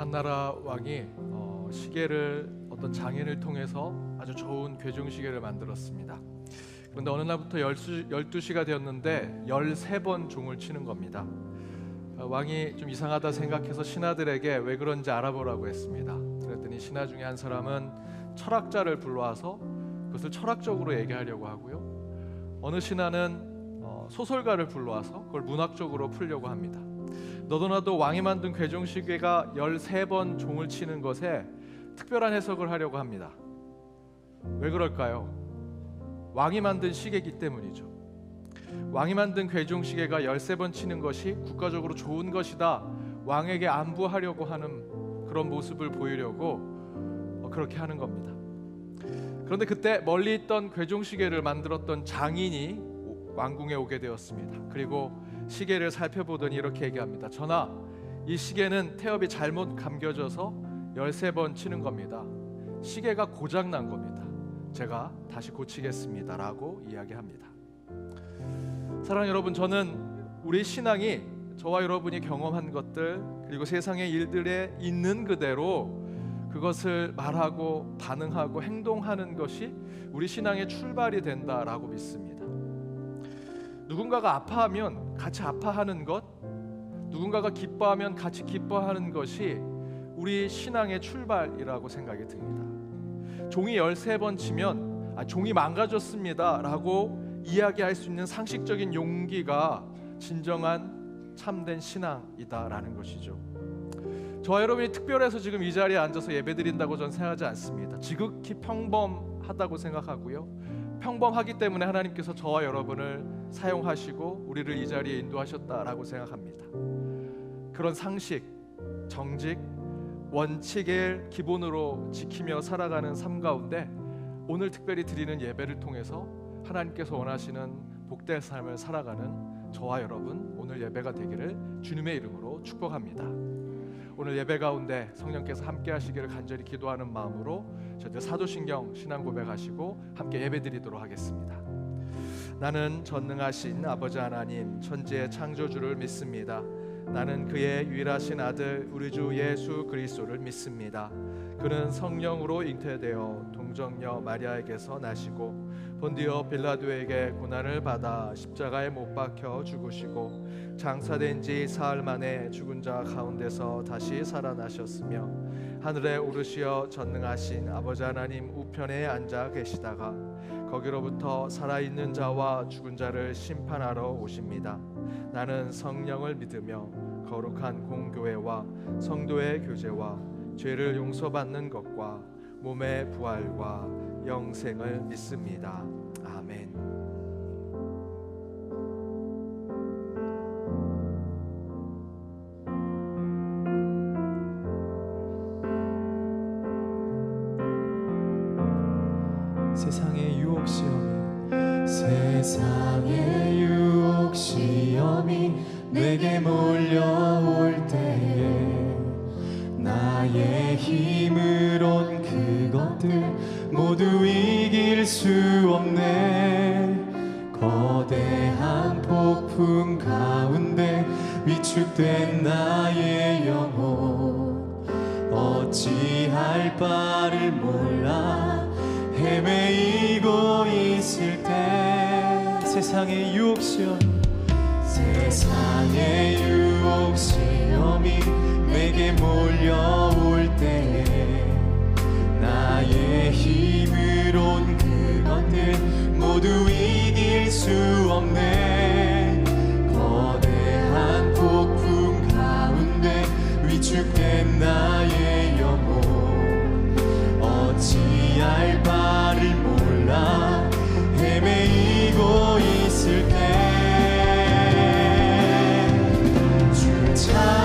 한나라 왕이 시계를 어떤 장인을 통해서 아주 좋은 괴종시계를 만들었습니다. 그런데 어느 날부터 12시가 되었는데 13번 종을 치는 겁니다. 왕이 좀 이상하다 생각해서 신하들에게 왜 그런지 알아보라고 했습니다. 그랬더니 신하 중에 한 사람은 철학자를 불러와서 그것을 철학적으로 얘기하려고 하고요, 어느 신하는 소설가를 불러와서 그걸 문학적으로 풀려고 합니다. 너도 나도 왕이 만든 괴종시계가 13번 종을 치는 것에 특별한 해석을 하려고 합니다. 왜 그럴까요? 왕이 만든 시계이기 때문이죠. 왕이 만든 괴종시계가 13번 치는 것이 국가적으로 좋은 것이다, 왕에게 안부하려고 하는 그런 모습을 보이려고 그렇게 하는 겁니다. 그런데 그때 멀리 있던 괴종시계를 만들었던 장인이 왕궁에 오게 되었습니다. 그리고 시계를 살펴보더니 이렇게 얘기합니다. 전하, 이 시계는 태엽이 잘못 감겨져서 13번 치는 겁니다. 시계가 고장난 겁니다. 제가 다시 고치겠습니다 라고 이야기합니다. 사랑하는 여러분, 저는 우리 신앙이 저와 여러분이 경험한 것들 그리고 세상의 일들에 있는 그대로 그것을 말하고 반응하고 행동하는 것이 우리 신앙의 출발이 된다라고 믿습니다. 누군가가 아파하면 같이 아파하는 것, 누군가가 기뻐하면 같이 기뻐하는 것이 우리 신앙의 출발이라고 생각이 듭니다. 종이 13번 치면 종이 망가졌습니다 라고 이야기할 수 있는 상식적인 용기가 진정한 참된 신앙이다라는 것이죠. 저와 여러분이 특별해서 지금 이 자리에 앉아서 예배드린다고 저는 생각하지 않습니다. 지극히 평범하다고 생각하고요, 평범하기 때문에 하나님께서 저와 여러분을 사용하시고 우리를 이 자리에 인도하셨다라고 생각합니다. 그런 상식, 정직, 원칙을 기본으로 지키며 살아가는 삶 가운데 오늘 특별히 드리는 예배를 통해서 하나님께서 원하시는 복된 삶을 살아가는 저와 여러분 오늘 예배가 되기를 주님의 이름으로 축복합니다. 오늘 예배 가운데 성령께서 함께 하시기를 간절히 기도하는 마음으로 저희들 사도신경 신앙 고백하시고 함께 예배 드리도록 하겠습니다. 나는 전능하신 아버지 하나님 천지의 창조주를 믿습니다. 나는 그의 유일하신 아들 우리 주 예수 그리스도를 믿습니다. 그는 성령으로 잉태되어 동정녀 마리아에게서 나시고 본디오 빌라도에게 고난을 받아 십자가에 못 박혀 죽으시고 장사된 지 사흘 만에 죽은 자 가운데서 다시 살아나셨으며 하늘에 오르시어 전능하신 아버지 하나님 우편에 앉아 계시다가 거기로부터 살아있는 자와 죽은 자를 심판하러 오십니다. 나는 성령을 믿으며 거룩한 공교회와 성도의 교제와 죄를 용서받는 것과 몸의 부활과 영생을 믿습니다. 아멘. 세상의 유혹 시험이 세상의 유혹 시험이 내게 몰려올 때에 나의 힘으론 그것들 모두 이길 수 없네. 거대한 폭풍 가운데 위축된 나의 영혼 어찌할 바를 몰라 헤매이고 있을 때 세상의 유혹 시험 세상의 유혹 시험이 내게 몰려올 때에 나의 힘으론 그것들 모두 이길 수 없네. 거대한 폭풍 가운데 위축된 나의 영혼 어찌할 바를 몰라 헤매이고 있을 때 주 찬양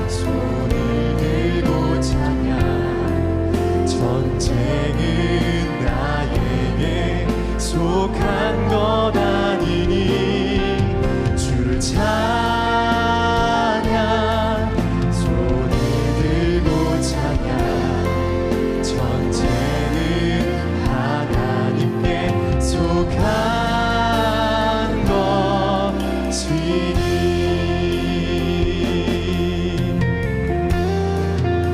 손을 들고 찬양 전쟁은 나에게 속한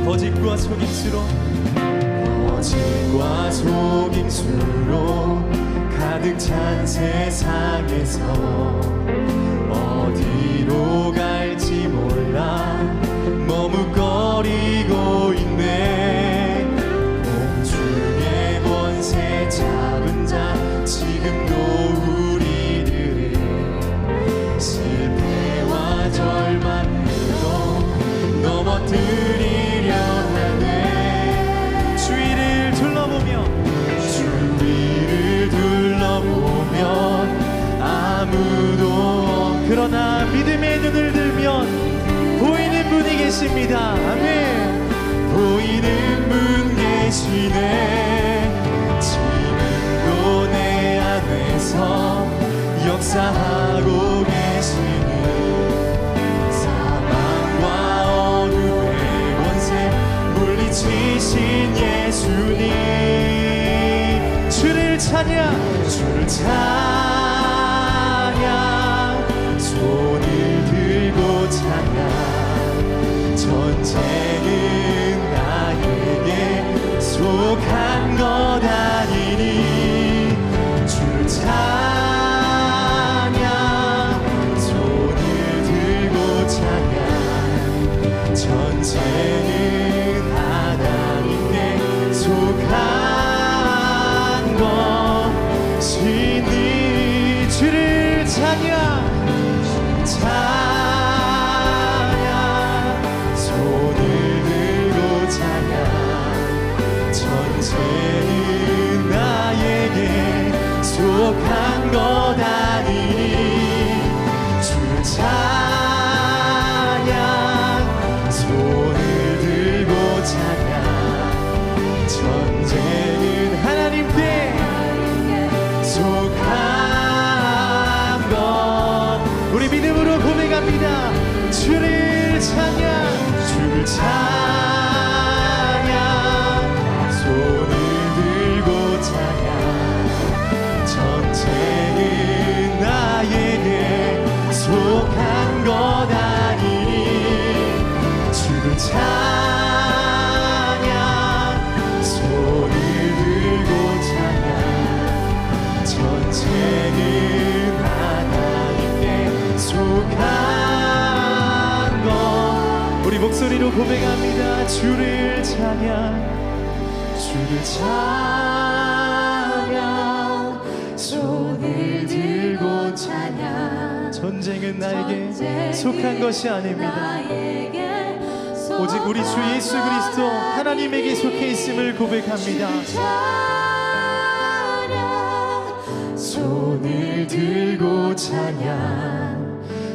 거짓과 속임수로 거짓과 속임수로 가득 찬 세상에서 어디로 갈지 몰라 머뭇거리고 있네. 공중의 권세 잡은 자 지금도 우리들을 실패와 절망으로 넘어뜨리려 하네. 주위를 둘러보면 아무도 그러나 믿음의 눈을 들면 보이는 분이 계십니다. 아멘. 보이는 분 계시네. 지금도 내 안에서 역사하고 계시는 사망과 어둠의 권세 물리치신 예수님. 주를 찬양, 주를 찬양, 손을 들고 찬양. 전쟁은 나에게 속한 것 아니니. 주를 찬양, 손을 들고 찬양. 전쟁은 하나님께 속한 것이니. 주를 찬양, 손을 들고 찬양. 전쟁은 나에게 속한 것 아니니. 주를 찬양, 손을 들고 찬양. 전쟁은 하나님께 속한 것. 우리 믿음으로 고백합니다. 주를 찬양, 주를 찬양, 손을 들고 찬양. 전쟁은 나에게 속한 것 아니니. 주를 찬양, 손을 들고 찬양. 전쟁은 하나님께 속한 것. 우리 목소리로 고백합니다. 주를 찬양, 주를 찬양, 손을 들고 찬양. 전쟁은 나에게 속한 것이 아닙니다. 오직 우리 주 예수 그리스도 하나님에게 속해 있음을 고백합니다. 손을 들고 찬양.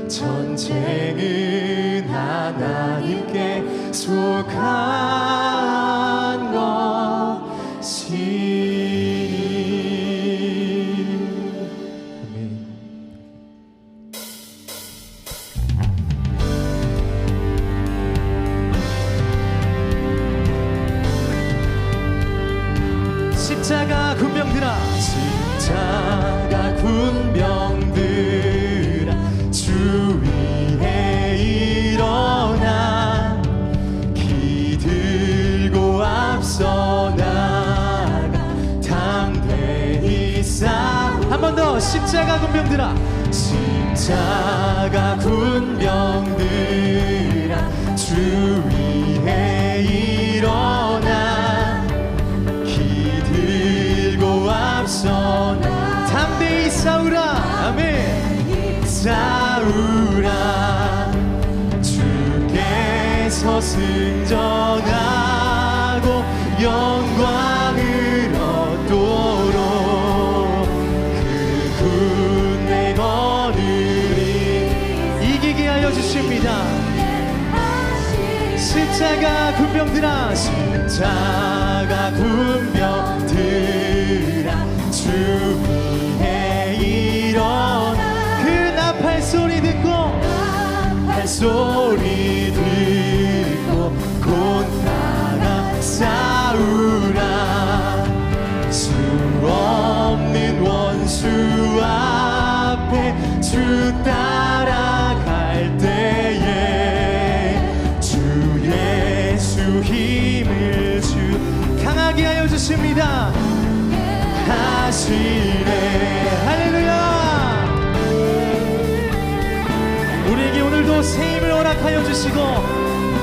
전쟁은 하나님께 속한 것이니. 아멘. 십자가 군병들아, 십자가 군병들아, 주 위에 일어나. 기 들고 앞서 나가 담대히 싸. 한 번 더. 십자가 군병들아, 십자가 군병들아, 주 위에 일어나. 기 들고 앞서 담대히 싸우라. 아멘. 싸우라. 주께서 승전하고 영광을 얻도록 그 군대 거느리 이기게 하여 주십니다. 십자가 군병들아, 십자가 군병들아, 주 위에 일어나. 그 나팔 소리 듣고 소리 듣고 곧 나가 싸우라. 수 없는 원수 앞에 주 따라갈 때에 주 예수 힘 주십니다. 하시네. 할렐루야. 우리에게 오늘도 새 힘을 허락하여 주시고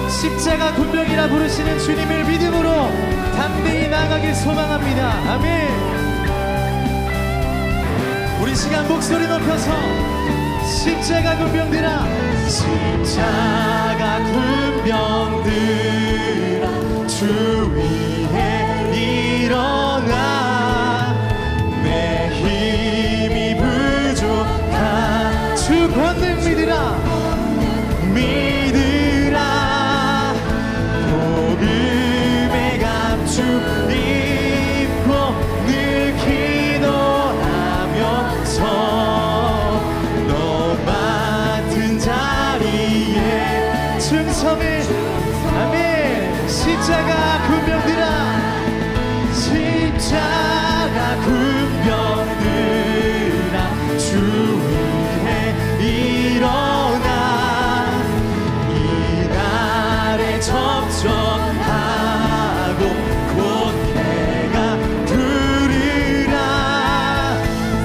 십자가 군병이라 부르시는 주님을 믿음으로 담대히 나아가길 소망합니다. 아멘. 우리 시간 목소리 높여서 십자가 군병들아, 십자가 군병들아, 주 위에 일어나. 내 힘이 부족한 주 권능 믿으라. 믿으라. 복음의 갑주 입고 늘 기도하면서 너 맡은 자리에 충성을. 아멘. 십자가 군병들아, 십자가 군병들아, 주 위에 일어나. 이날에 접전하고 곧 해가 부르라.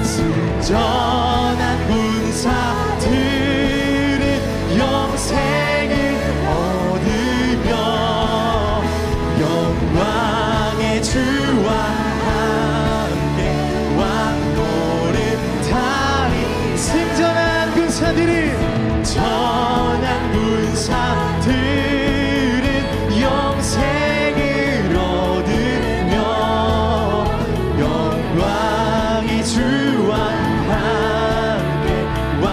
승전한 군사들은 영생을 얻으며 영광의 주와 함께 왕노릇 하리. 승전한 군사들이 전한 군사들은 영생을 얻으며 영광의 주와 함께 왕.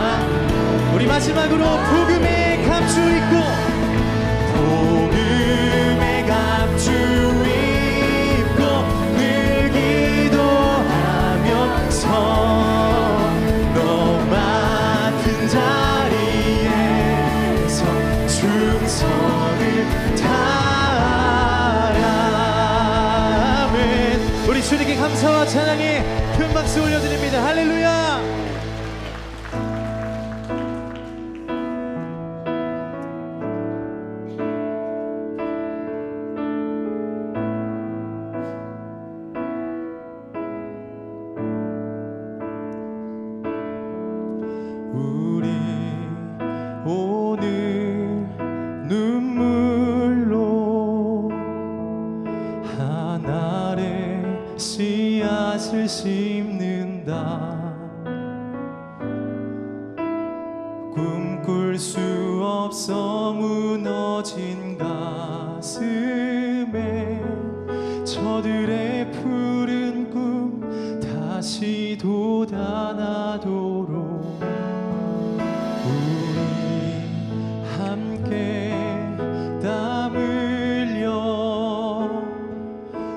우리 마지막으로 복음의 갑주 입고 복음의 갑주 입고 늘 기도하면서 너 맡은 자리에서 충성을 다하라. 아멘. 우리 주님께 감사와 찬양의 큰 박수 올려드립니다. 할렐루야. 우리 오늘 눈물로 하늘에 씨앗을 심는다. 꿈꿀 수 없어 무너진 가슴에 저들의 푸른 꿈 다시 돋아나도록 우리 함께 땀 흘려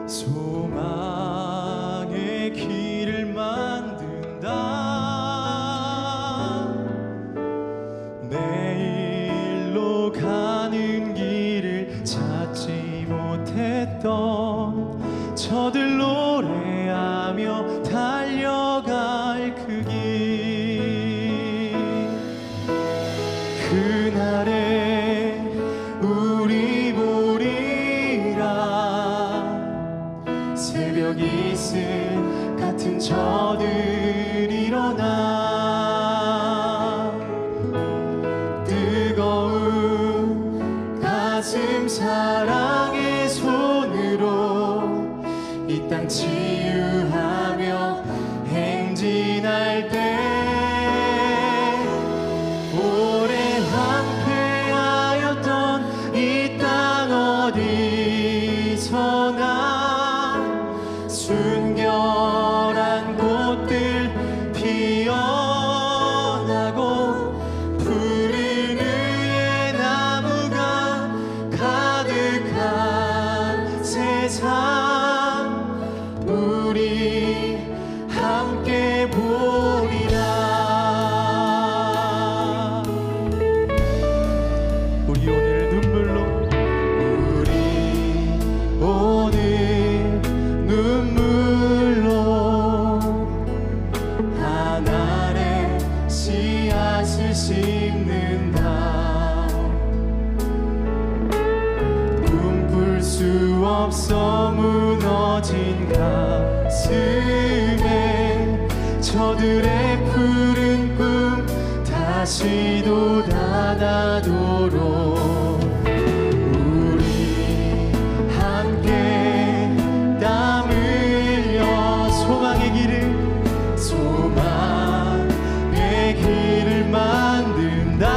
소망의 길을 만든다. 내일로 가는 길을 찾지 못했던 저들 노래하며 달려갈 그 길. 그날에 우리 보리라. 새벽 이슬 같은 저들 일어나. 뜨거운 가슴 사랑의 손으로 이 땅 치유하며 행진할 때 오래 황폐하였던 이 땅 어디서나 순결한 꽃들 피어나고 푸른 의의 나무가 가득한 세상 우리 함께 보리라. 우리 오늘 눈물로 우리 오늘 눈물로 하늘에 씨앗을 심는다. 꿈꿀 수 없어 무너진 가슴에 저들의 푸른 꿈 다시 돋아나도록 우리 함께 땀 흘려 소망의 길을 만든다.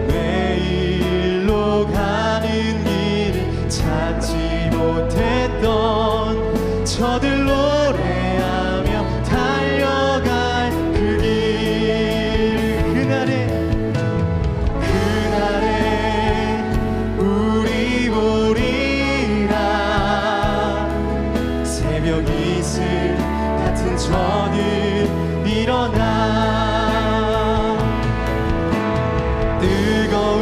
내일로 가는 길을 찾지 못했던 저들 노래하며 달려갈 그 길, 그날에 우리 보리라. 새벽 이슬 같은 저들 일어나 뜨거운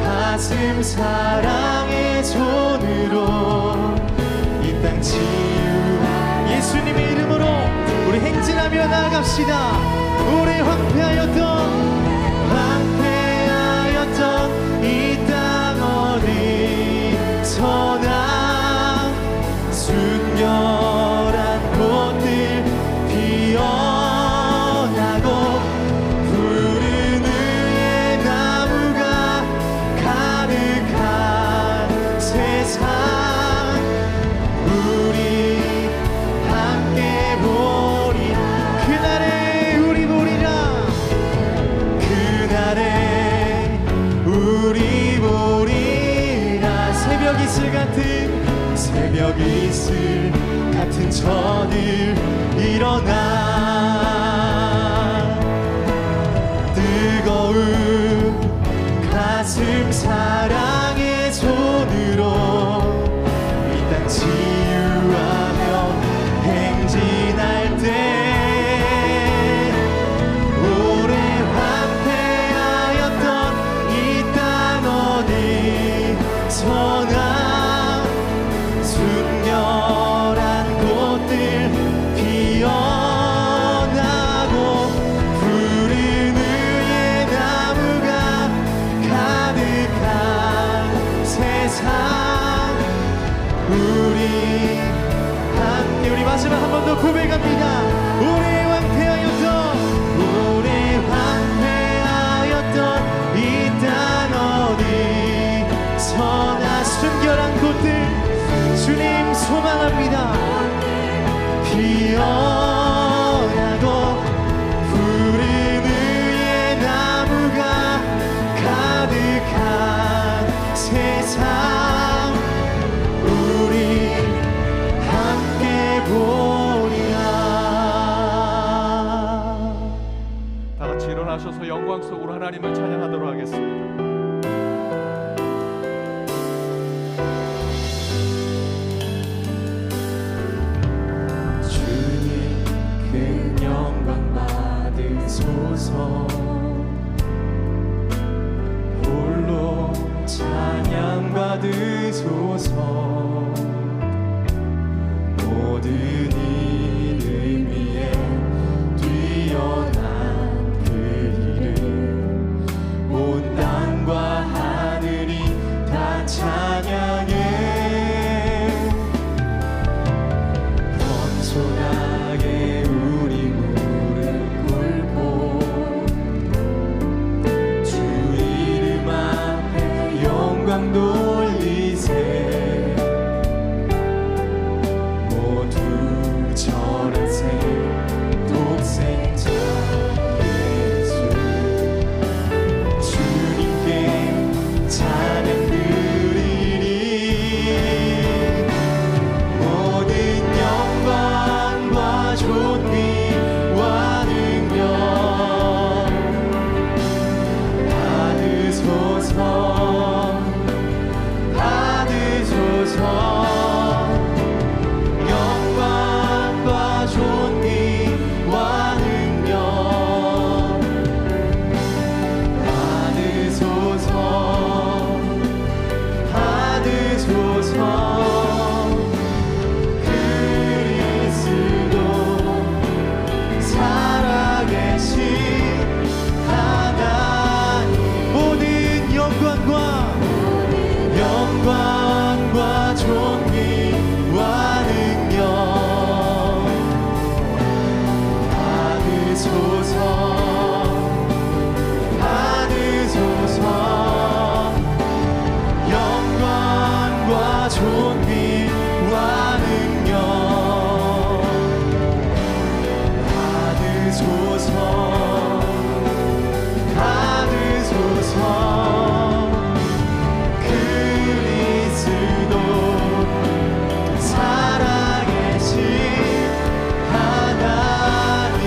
가슴 사랑의 손으로 이 땅 치유 예수님의 이름으로 우리 행진하며 나아갑시다. 오래 황폐하였던 이 땅 어디서나 순결한 꽃들 피어나고 푸른 의의 나무가 가득한 세상 우리 함께 보리라. 그날에 우리 보리라. 그날에 우리 보리라. 새벽 이슬 같은 저들 일어나 뜨거운 가슴 사랑의 손으로 이 땅 치유하며 행진할 때 오래 황폐하였던 이 땅 어디서나 순결한 꽃들 피어나고 푸른 의의 나무가 가득한 세상 우리 함께 우리 마지막 한 번 더 고백합니다. 오래 황폐하였던 이 땅 어디서나 순결한 꽃들 주님 소망합니다. 피어나고 푸른 의의 나무가 가득한 세상 우리 함께 보리라. 다 같이 일어나셔서 영광 속으로 하나님을 찬양하도록 하겠습니다. 홀로 찬양 받으소서. 모든 이름 위에 뛰어난 그 이름 온 땅과 하늘이 다 찬양해. 겸손하게 우리 무릎 꿇고 주 이름 앞에 영광 돌리세. 모두 절하세. 독생자 예수 주님께 찬양 드리리. 모든 영광과 존귀와 능력 받으소서. 영광과 존귀와 능력 받으소서. 그리스도 살아계신 하나님 모든 영광과 존귀와 능력 받으소서 영광과 존귀와 능력 받으소서 그리스도 살아계신 하나님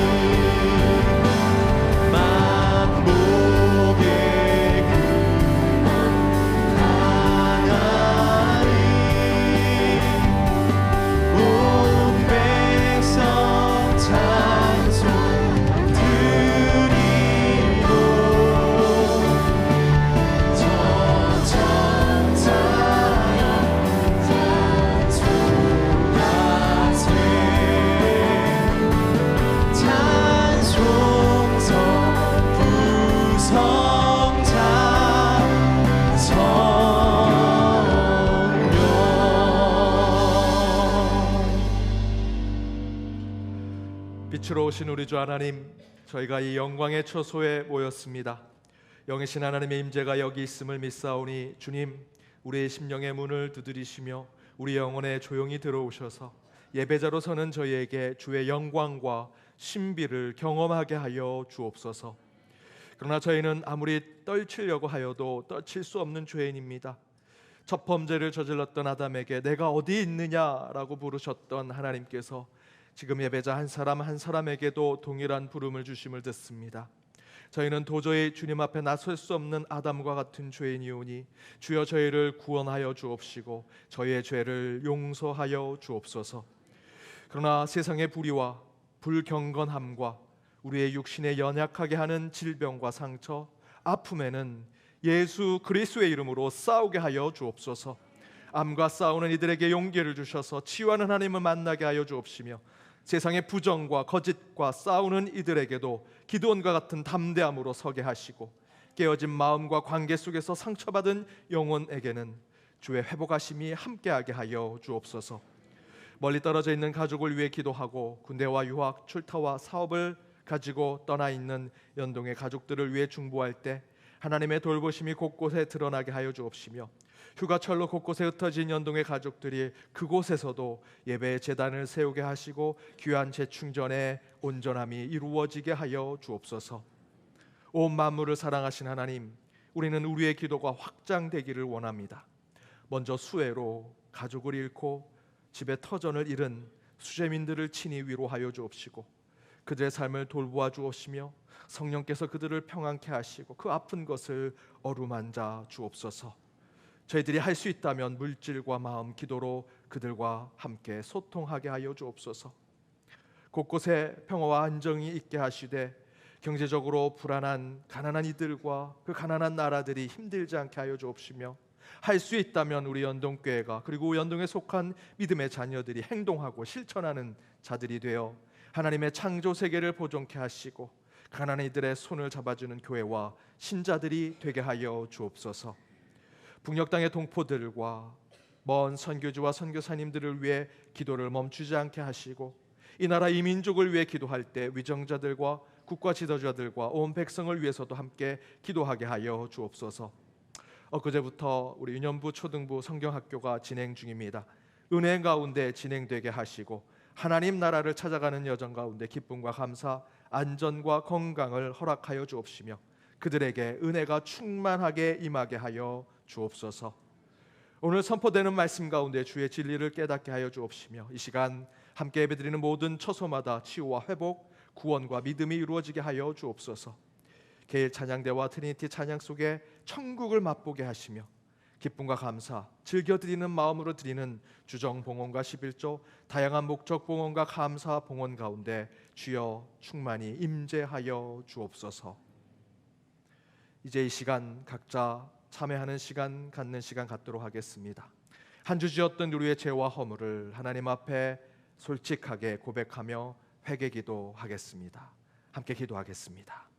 만복의 근원 하나님 온 백성 찬송 드리고 저 천사여 찬송하세 찬송서 부성자 성령 빛으로 오신 우리 주 하나님, 저희가 이 영광의 처소에 모였습니다. 영이신 하나님의 임재가 여기 있음을 믿사오니 주님, 우리의 심령의 문을 두드리시며 우리 영혼에 조용히 들어오셔서 예배자로 서는 저희에게 주의 영광과 신비를 경험하게 하여 주옵소서. 그러나 저희는 아무리 떨치려고 하여도 떨칠 수 없는 죄인입니다. 첫 범죄를 저질렀던 아담에게 내가 어디 있느냐라고 부르셨던 하나님께서 지금 예배자 한 사람 한 사람에게도 동일한 부름을 주심을 듣습니다. 저희는 도저히 주님 앞에 나설 수 없는 아담과 같은 죄인이오니 주여 저희를 구원하여 주옵시고 저희의 죄를 용서하여 주옵소서. 그러나 세상의 불의와 불경건함과 우리의 육신에 연약하게 하는 질병과 상처, 아픔에는 예수 그리스도의 이름으로 싸우게 하여 주옵소서. 암과 싸우는 이들에게 용기를 주셔서 치유하는 하나님을 만나게 하여 주옵시며 세상의 부정과 거짓과 싸우는 이들에게도 기드온과 같은 담대함으로 서게 하시고 깨어진 마음과 관계 속에서 상처받은 영혼에게는 주의 회복하심이 함께하게 하여 주옵소서. 멀리 떨어져 있는 가족을 위해 기도하고 군대와 유학, 출타와 사업을 가지고 떠나 있는 연동의 가족들을 위해 중보할 때 하나님의 돌보심이 곳곳에 드러나게 하여 주옵시며 휴가철로 곳곳에 흩어진 연동의 가족들이 그곳에서도 예배의 제단을 세우게 하시고 귀한 재충전의 온전함이 이루어지게 하여 주옵소서. 온 만물을 사랑하신 하나님, 우리는 우리의 기도가 확장되기를 원합니다. 먼저 수해로 가족을 잃고 집에 터전을 잃은 수재민들을 친히 위로하여 주옵시고 그들의 삶을 돌보아 주옵시며 성령께서 그들을 평안케 하시고 그 아픈 것을 어루만져 주옵소서. 저희들이 할 수 있다면 물질과 마음 기도로 그들과 함께 소통하게 하여 주옵소서. 곳곳에 평화와 안정이 있게 하시되 경제적으로 불안한 가난한 이들과 그 가난한 나라들이 힘들지 않게 하여 주옵시며 할 수 있다면 우리 연동교회가 그리고 연동에 속한 믿음의 자녀들이 행동하고 실천하는 자들이 되어 하나님의 창조 세계를 보존케 하시고 가난한 이들의 손을 잡아주는 교회와 신자들이 되게 하여 주옵소서. 북녘 땅의 동포들과 먼 선교주와 선교사님들을 위해 기도를 멈추지 않게 하시고 이 나라 이 민족을 위해 기도할 때 위정자들과 국가 지도자들과 온 백성을 위해서도 함께 기도하게 하여 주옵소서. 엊그제부터 우리 유년부 초등부 성경학교가 진행 중입니다. 은혜 가운데 진행되게 하시고 하나님 나라를 찾아가는 여정 가운데 기쁨과 감사, 안전과 건강을 허락하여 주옵시며 그들에게 은혜가 충만하게 임하게 하여 주옵소서. 오늘 선포되는 말씀 가운데 주의 진리를 깨닫게 하여 주옵시며 이 시간 함께 예배드리는 모든 처소마다 치유와 회복, 구원과 믿음이 이루어지게 하여 주옵소서. 개일 찬양대와 트리니티 찬양 속에 천국을 맛보게 하시며 기쁨과 감사, 즐겨드리는 마음으로 드리는 주정 봉헌과 11조, 다양한 목적 봉헌과 감사 봉헌 가운데 주여 충만히 임재하여 주옵소서. 이제 이 시간 각자 참회하는 시간, 갖는 시간 갖도록 하겠습니다. 한 주 지었던 우리의 죄와 허물을 하나님 앞에 솔직하게 고백하며 회개 기도하겠습니다. 함께 기도하겠습니다.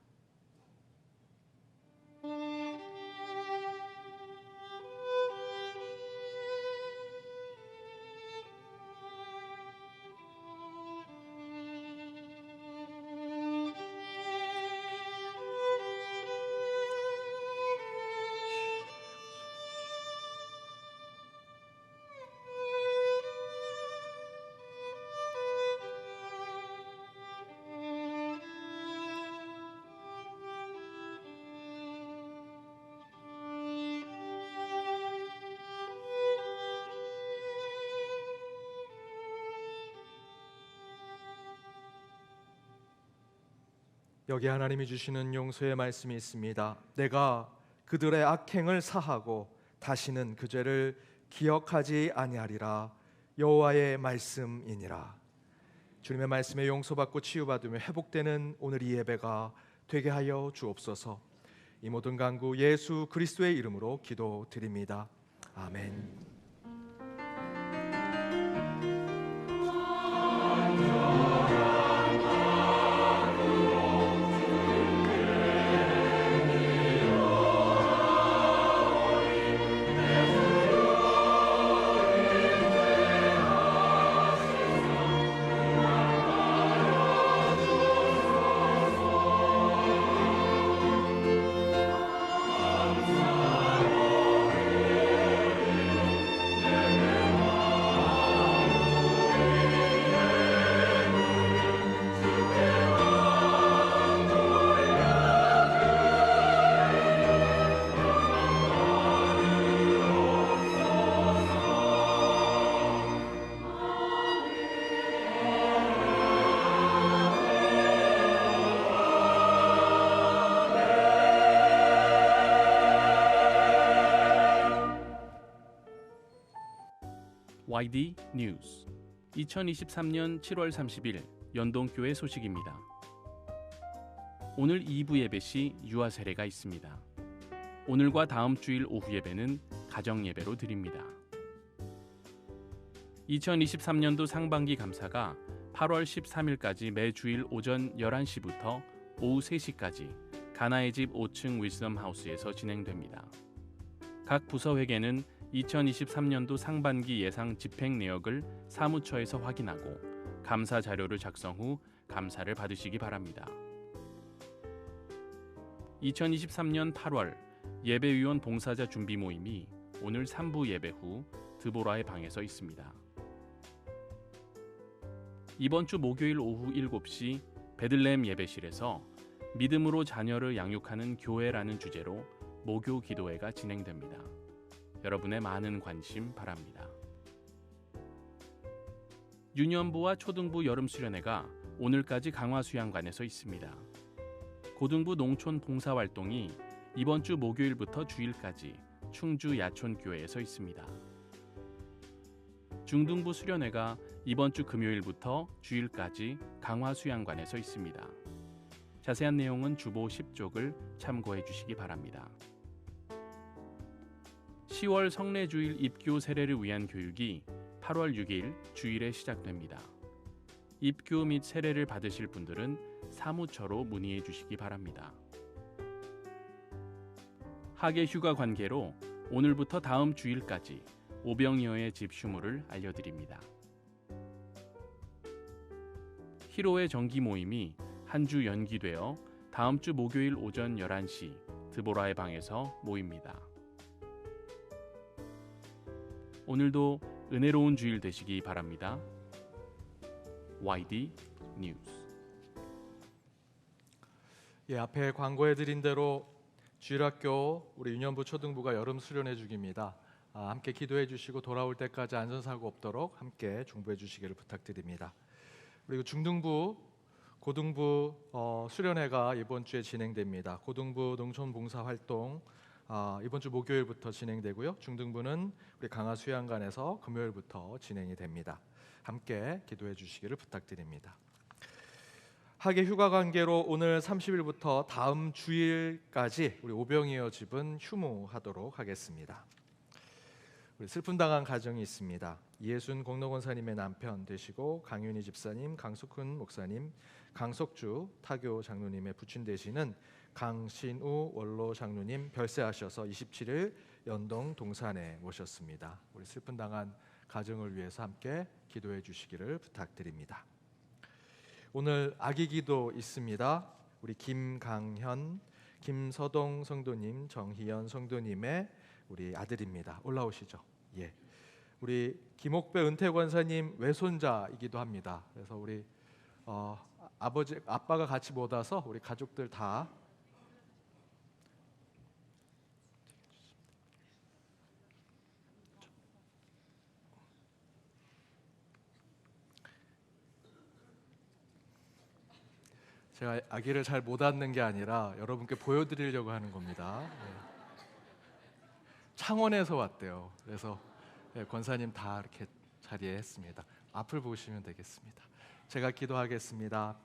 여기 하나님이 주시는 용서의 말씀이 있습니다. 내가 그들의 악행을 사하고 다시는 그 죄를 기억하지 아니하리라. 여호와의 말씀이니라. 주님의 말씀에 용서받고 치유받으며 회복되는 오늘 이 예배가 되게 하여 주옵소서. 이 모든 간구 예수 그리스도의 이름으로 기도드립니다. 아멘. YD 뉴스 2023년 7월 30일 연동교회 소식입니다. 오늘 2부 예배 시 유아 세례가 있습니다. 오늘과 다음 주일 오후 예배는 가정 예배로 드립니다. 2023년도 상반기 감사가 8월 13일까지 매주일 오전 11시부터 오후 3시까지 가나의 집 5층 위스덤 하우스에서 진행됩니다. 각 부서회계는 2023년도 상반기 예상 집행 내역을 사무처에서 확인하고 감사 자료를 작성 후 감사를 받으시기 바랍니다. 2023년 8월 예배위원 봉사자 준비 모임이 오늘 3부 예배 후 드보라의 방에서 있습니다. 이번 주 목요일 오후 7시 베들레헴 예배실에서 믿음으로 자녀를 양육하는 교회라는 주제로 모교 기도회가 진행됩니다. 여러분의 많은 관심 바랍니다. 유년부와 초등부 여름 수련회가 오늘까지 강화수양관에서 있습니다. 고등부 농촌 봉사활동이 이번 주 목요일부터 주일까지 충주 야촌교회에서 있습니다. 중등부 수련회가 이번 주 금요일부터 주일까지 강화수양관에서 있습니다. 자세한 내용은 주보 10족을 참고해 주시기 바랍니다. 10월 성례주일 입교 세례를 위한 교육이 8월 6일 주일에 시작됩니다. 입교 및 세례를 받으실 분들은 사무처로 문의해 주시기 바랍니다. 학예 휴가 관계로 오늘부터 다음 주일까지 오병이어의 집 휴무를 알려드립니다. 희로의 정기 모임이 한 주 연기되어 다음 주 목요일 오전 11시 드보라의 방에서 모입니다. 오늘도 은혜로운 주일 되시기 바랍니다. YD 뉴스. 예, 앞에 광고해드린 대로 주일학교 우리 유년부 초등부가 여름 수련회 중입니다. 함께 기도해 주시고 돌아올 때까지 안전사고 없도록 함께 중보해 주시기를 부탁드립니다. 그리고 중등부, 고등부 수련회가 이번 주에 진행됩니다. 고등부 농촌 봉사 활동 이번 주 목요일부터 진행되고요. 중등부는 우리 강화수양관에서 금요일부터 진행이 됩니다. 함께 기도해 주시기를 부탁드립니다. 학예 휴가 관계로 오늘 30일부터 다음 주일까지 우리 오병이어 집은 휴무하도록 하겠습니다. 우리 슬픔 당한 가정이 있습니다. 이예순 공로권사님의 남편 되시고 강윤희 집사님, 강석훈 목사님, 강석주 타교 장로님의 부친 되시는 강신우 원로 장로님 별세하셔서 27일 연동 동산에 모셨습니다. 우리 슬픈 당한 가정을 위해서 함께 기도해 주시기를 부탁드립니다. 오늘 아기 기도 있습니다. 우리 김강현, 김서동 성도님, 정희연 성도님의 우리 아들입니다. 올라오시죠. 예, 우리 김옥배 은퇴 권사님 외손자이기도 합니다. 그래서 우리 아빠가 같이 못 와서 우리 가족들 다 제가 아기를 잘 못 앉는 게 아니라 여러분께 보여드리려고 하는 겁니다. 창원에서 왔대요. 그래서 권사님 다 이렇게 자리에 했습니다. 앞을 보시면 되겠습니다. 제가 기도하겠습니다.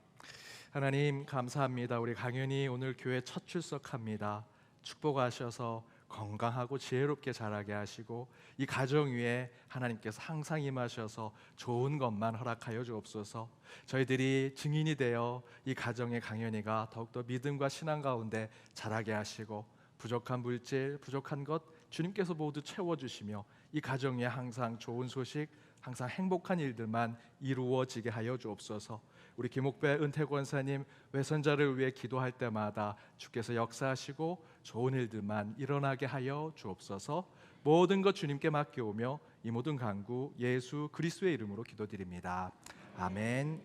하나님 감사합니다. 우리 강연이 오늘 교회 첫 출석합니다. 축복하셔서 건강하고 지혜롭게 자라게 하시고 이 가정 위에 하나님께서 항상 임하셔서 좋은 것만 허락하여 주옵소서. 저희들이 증인이 되어 이 가정의 강연이가 더욱더 믿음과 신앙 가운데 자라게 하시고 부족한 물질, 부족한 것 주님께서 모두 채워주시며 이 가정 위에 항상 좋은 소식, 항상 행복한 일들만 이루어지게 하여 주옵소서. 우리 김옥배 은퇴권사님 외손자를 위해 기도할 때마다 주께서 역사하시고 좋은 일들만 일어나게 하여 주옵소서. 모든 것 주님께 맡겨오며 이 모든 간구 예수 그리스도의 이름으로 기도드립니다. 아멘.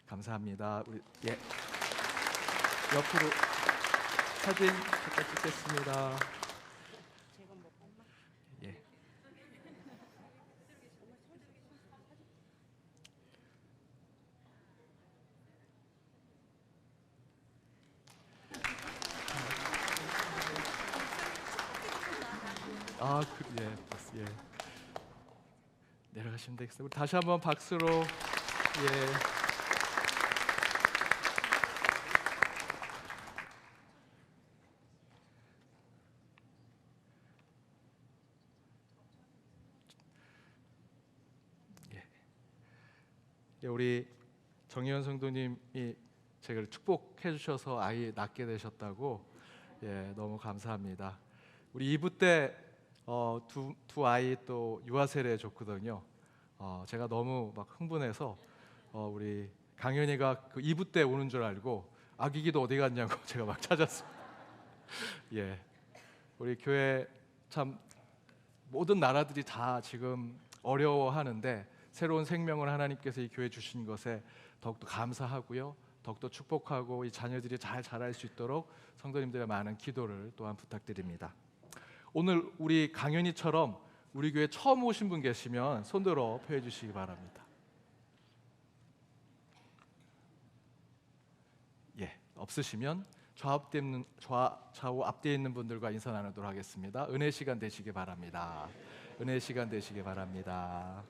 감사합니다. 우리 옆으로 사진 잠깐 찍겠습니다. 예. 예. 내려가시면 되겠습니다. 우리 다시 한번 박수로 우리 정희연 성도님이 제가 축복해 주셔서 아이 낳게 되셨다고 너무 감사합니다. 우리 2부 때 두 아이 또 유아 세례 줬거든요. 제가 너무 막 흥분해서 우리 강현이가 그 2부 때 오는 줄 알고 아기기도 어디 갔냐고 제가 막 찾았어요. 우리 교회 참 모든 나라들이 다 지금 어려워하는데 새로운 생명을 하나님께서 이 교회 주신 것에 더욱더 감사하고요. 더욱더 축복하고 이 자녀들이 잘 자랄 수 있도록 성도님들의 많은 기도를 또한 부탁드립니다. 오늘 우리 강연이처럼 우리 교회 처음 오신 분 계시면 손들어 표해 주시기 바랍니다. 없으시면 좌우 앞뒤에 있는 분들과 인사 나누도록 하겠습니다. 은혜 시간 되시기 바랍니다. 은혜 시간 되시기 바랍니다.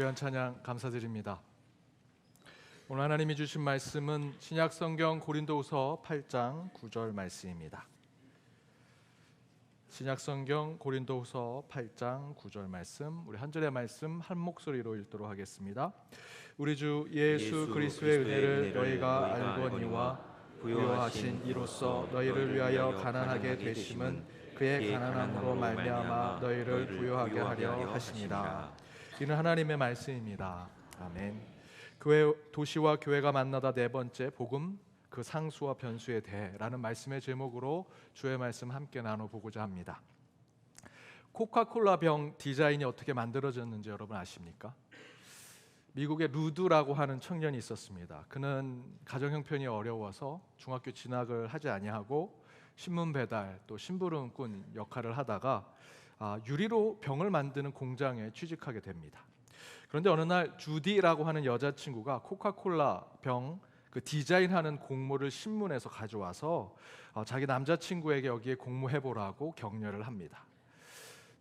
귀한 찬양 감사드립니다. 오늘 하나님이 주신 말씀은 신약성경 고린도후서 8장 9절 말씀입니다. 신약성경 고린도후서 8장 9절 말씀, 우리 한 절의 말씀 한 목소리로 읽도록 하겠습니다. 우리 주 예수 그리스도의 은혜를 너희가 알거니와 부요하신 이로써 너희를 위하여 가난하게 되심은 그의 가난함으로 말미암아 너희를 부요하게 하려 하심이라. 이는 하나님의 말씀입니다. 아멘. 교회, 도시와 교회가 만나다 네 번째 복음, 그 상수와 변수에 대해라는 말씀의 제목으로 주의 말씀 함께 나눠보고자 합니다. 코카콜라 병 디자인이 어떻게 만들어졌는지 여러분 아십니까? 미국의 루드라고 하는 청년이 있었습니다. 그는 가정 형편이 어려워서 중학교 진학을 하지 아니하고 신문 배달 또 심부름꾼 역할을 하다가 유리로 병을 만드는 공장에 취직하게 됩니다. 그런데 어느 날 주디라고 하는 여자친구가 코카콜라 병 그 디자인하는 공모를 신문에서 가져와서 자기 남자친구에게 여기에 공모해보라고 격려를 합니다.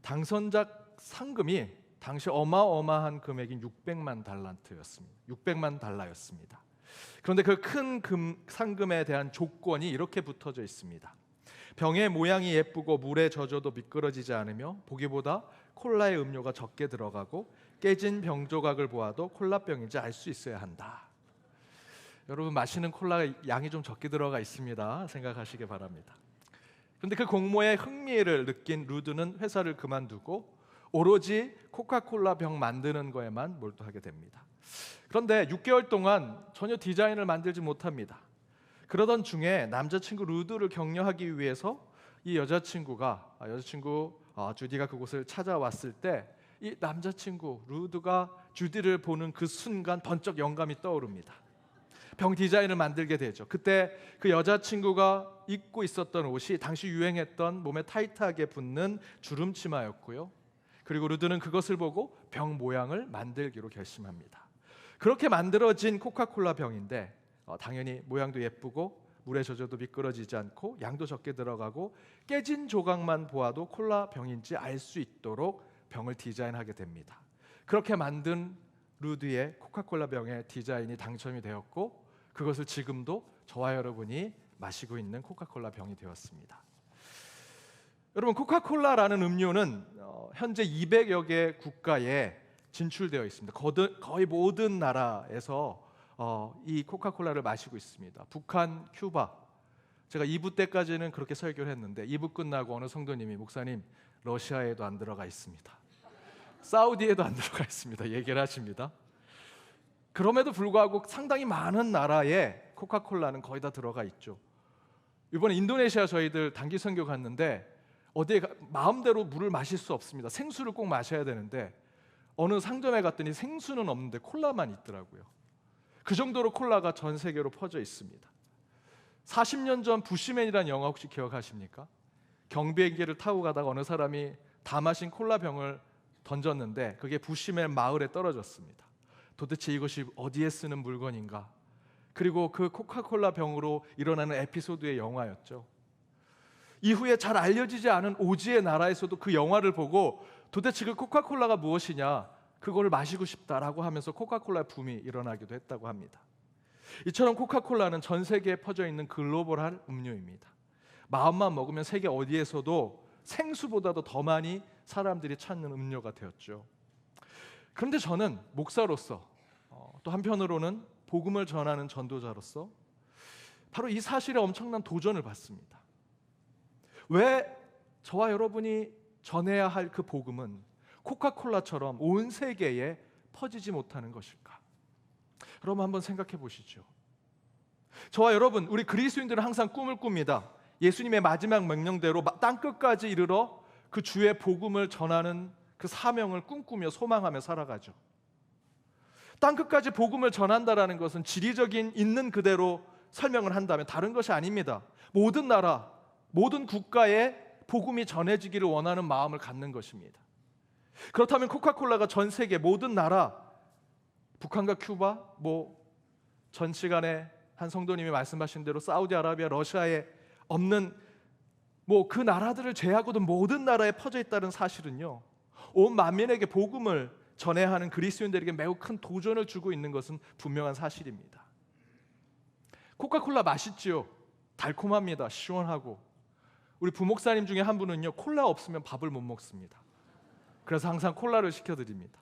당선작 상금이 당시 어마어마한 금액인 600만 달란트였습니다. 600만 달러였습니다. 그런데 그 큰 상금에 대한 조건이 이렇게 붙어져 있습니다. 병의 모양이 예쁘고 물에 젖어도 미끄러지지 않으며 보기보다 콜라의 음료가 적게 들어가고 깨진 병 조각을 보아도 콜라병인지 알 수 있어야 한다. 여러분 마시는 콜라가 양이 좀 적게 들어가 있습니다. 생각하시기 바랍니다. 그런데 그 공모에 흥미를 느낀 루드는 회사를 그만두고 오로지 코카콜라 병 만드는 거에만 몰두하게 됩니다. 그런데 6개월 동안 전혀 디자인을 만들지 못합니다. 그러던 중에 남자친구 루드를 격려하기 위해서 이 여자친구 주디가 그곳을 찾아왔을 때 이 남자친구 루드가 주디를 보는 그 순간 번쩍 영감이 떠오릅니다. 병 디자인을 만들게 되죠. 그때 그 여자친구가 입고 있었던 옷이 당시 유행했던 몸에 타이트하게 붙는 주름 치마였고요. 그리고 루드는 그것을 보고 병 모양을 만들기로 결심합니다. 그렇게 만들어진 코카콜라 병인데 당연히 모양도 예쁘고 물에 젖어도 미끄러지지 않고 양도 적게 들어가고 깨진 조각만 보아도 콜라 병인지 알 수 있도록 병을 디자인하게 됩니다. 그렇게 만든 루드의 코카콜라 병의 디자인이 당첨이 되었고 그것을 지금도 저와 여러분이 마시고 있는 코카콜라 병이 되었습니다. 여러분 코카콜라라는 음료는 현재 200여 개 국가에 진출되어 있습니다. 거의 모든 나라에서 이 코카콜라를 마시고 있습니다. 북한, 큐바. 제가 2부 때까지는 그렇게 설교를 했는데 2부 끝나고 어느 성도님이 목사님 러시아에도 안 들어가 있습니다. 사우디에도 안 들어가 있습니다. 얘기를 하십니다. 그럼에도 불구하고 상당히 많은 나라에 코카콜라는 거의 다 들어가 있죠. 이번에 인도네시아 저희들 단기 선교 갔는데 어디에 마음대로 물을 마실 수 없습니다. 생수를 꼭 마셔야 되는데 어느 상점에 갔더니 생수는 없는데 콜라만 있더라고요. 그 정도로 콜라가 전 세계로 퍼져 있습니다. 40년 전 부시맨이라는 영화 혹시 기억하십니까? 경비행기를 타고 가다가 어느 사람이 다 마신 콜라 병을 던졌는데 그게 부시맨 마을에 떨어졌습니다. 도대체 이것이 어디에 쓰는 물건인가? 그리고 그 코카콜라 병으로 일어나는 에피소드의 영화였죠. 이후에 잘 알려지지 않은 오지의 나라에서도 그 영화를 보고 도대체 그 코카콜라가 무엇이냐, 그거를 마시고 싶다라고 하면서 코카콜라 붐이 일어나기도 했다고 합니다. 이처럼 코카콜라는 전 세계에 퍼져 있는 글로벌한 음료입니다. 마음만 먹으면 세계 어디에서도 생수보다도 더 많이 사람들이 찾는 음료가 되었죠. 그런데 저는 목사로서 또 한편으로는 복음을 전하는 전도자로서 바로 이 사실에 엄청난 도전을 받습니다. 왜 저와 여러분이 전해야 할 그 복음은 코카콜라처럼 온 세계에 퍼지지 못하는 것일까? 여러분 한번 생각해 보시죠. 저와 여러분, 우리 그리스도인들은 항상 꿈을 꿉니다. 예수님의 마지막 명령대로 땅끝까지 이르러 그 주의 복음을 전하는 그 사명을 꿈꾸며 소망하며 살아가죠. 땅끝까지 복음을 전한다라는 것은 지리적인 있는 그대로 설명을 한다면 다른 것이 아닙니다. 모든 나라, 모든 국가에 복음이 전해지기를 원하는 마음을 갖는 것입니다. 그렇다면 코카콜라가 전 세계 모든 나라, 북한과 큐바, 전 시간에 한 성도님이 말씀하신 대로 사우디아라비아, 러시아에 없는 그 나라들을 제외하고도 모든 나라에 퍼져 있다는 사실은요, 온 만민에게 복음을 전해야 하는 그리스도인들에게 매우 큰 도전을 주고 있는 것은 분명한 사실입니다. 코카콜라 맛있지요? 달콤합니다. 시원하고. 우리 부목사님 중에 한 분은요, 콜라 없으면 밥을 못 먹습니다. 그래서 항상 콜라를 시켜드립니다.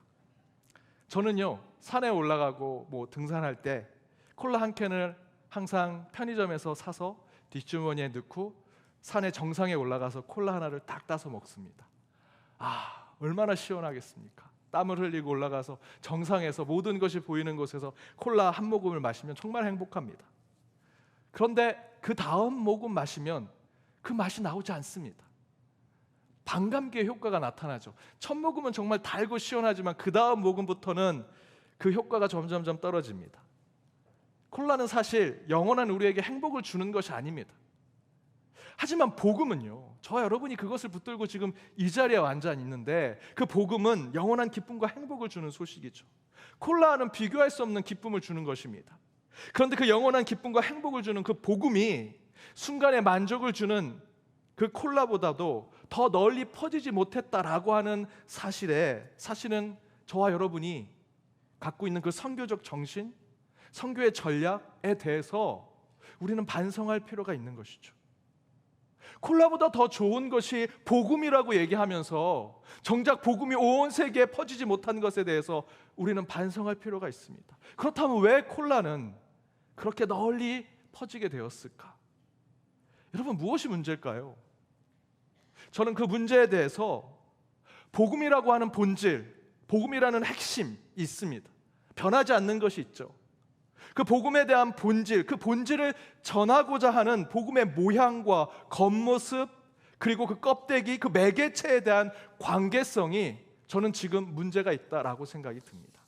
저는요, 산에 올라가고 뭐 등산할 때 콜라 한 캔을 항상 편의점에서 사서 뒷주머니에 넣고 산의 정상에 올라가서 콜라 하나를 딱 따서 먹습니다. 아, 얼마나 시원하겠습니까? 땀을 흘리고 올라가서 정상에서 모든 것이 보이는 곳에서 콜라 한 모금을 마시면 정말 행복합니다. 그런데 그 다음 모금 마시면 그 맛이 나오지 않습니다. 반감기의 효과가 나타나죠. 첫 모금은 정말 달고 시원하지만 그 다음 모금부터는 그 효과가 점점점 떨어집니다. 콜라는 사실 영원한 우리에게 행복을 주는 것이 아닙니다. 하지만 복음은요, 저와 여러분이 그것을 붙들고 지금 이 자리에 앉아 있는데 그 복음은 영원한 기쁨과 행복을 주는 소식이죠. 콜라와는 비교할 수 없는 기쁨을 주는 것입니다. 그런데 그 영원한 기쁨과 행복을 주는 그 복음이 순간의 만족을 주는 그 콜라보다도 더 널리 퍼지지 못했다라고 하는 사실은 저와 여러분이 갖고 있는 그 선교적 정신, 선교의 전략에 대해서 우리는 반성할 필요가 있는 것이죠. 콜라보다 더 좋은 것이 복음이라고 얘기하면서 정작 복음이 온 세계에 퍼지지 못한 것에 대해서 우리는 반성할 필요가 있습니다. 그렇다면 왜 콜라는 그렇게 널리 퍼지게 되었을까? 여러분, 무엇이 문제일까요? 저는 그 문제에 대해서 복음이라고 하는 본질, 복음이라는 핵심이 있습니다. 변하지 않는 것이 있죠. 그 복음에 대한 본질, 그 본질을 전하고자 하는 복음의 모양과 겉모습, 그리고 그 껍데기, 그 매개체에 대한 관계성이 저는 지금 문제가 있다라고 생각이 듭니다.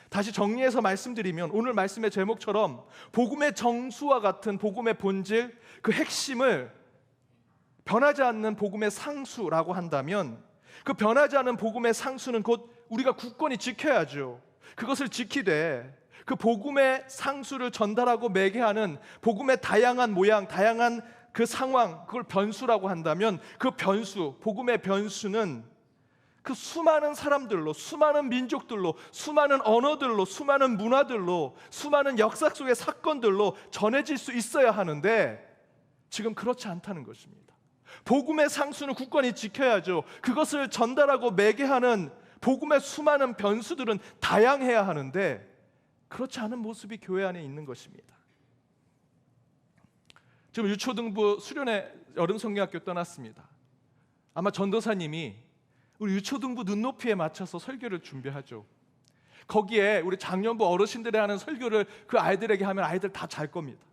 다시 정리해서 말씀드리면 오늘 말씀의 제목처럼 복음의 정수와 같은 복음의 본질, 그 핵심을 변하지 않는 복음의 상수라고 한다면 그 변하지 않은 복음의 상수는 곧 우리가 굳건히 지켜야죠. 그것을 지키되 그 복음의 상수를 전달하고 매개하는 복음의 다양한 모양, 다양한 그 상황, 그걸 변수라고 한다면 그 변수, 복음의 변수는 그 수많은 사람들로, 수많은 민족들로, 수많은 언어들로, 수많은 문화들로, 수많은 역사 속의 사건들로 전해질 수 있어야 하는데 지금 그렇지 않다는 것입니다. 복음의 상수는 굳건히 지켜야죠. 그것을 전달하고 매개하는 복음의 수많은 변수들은 다양해야 하는데 그렇지 않은 모습이 교회 안에 있는 것입니다. 지금 유초등부 수련회 여름성경학교 떠났습니다. 아마 전도사님이 우리 유초등부 눈높이에 맞춰서 설교를 준비하죠. 거기에 우리 장년부 어르신들이 하는 설교를 그 아이들에게 하면 아이들 다 잘 겁니다.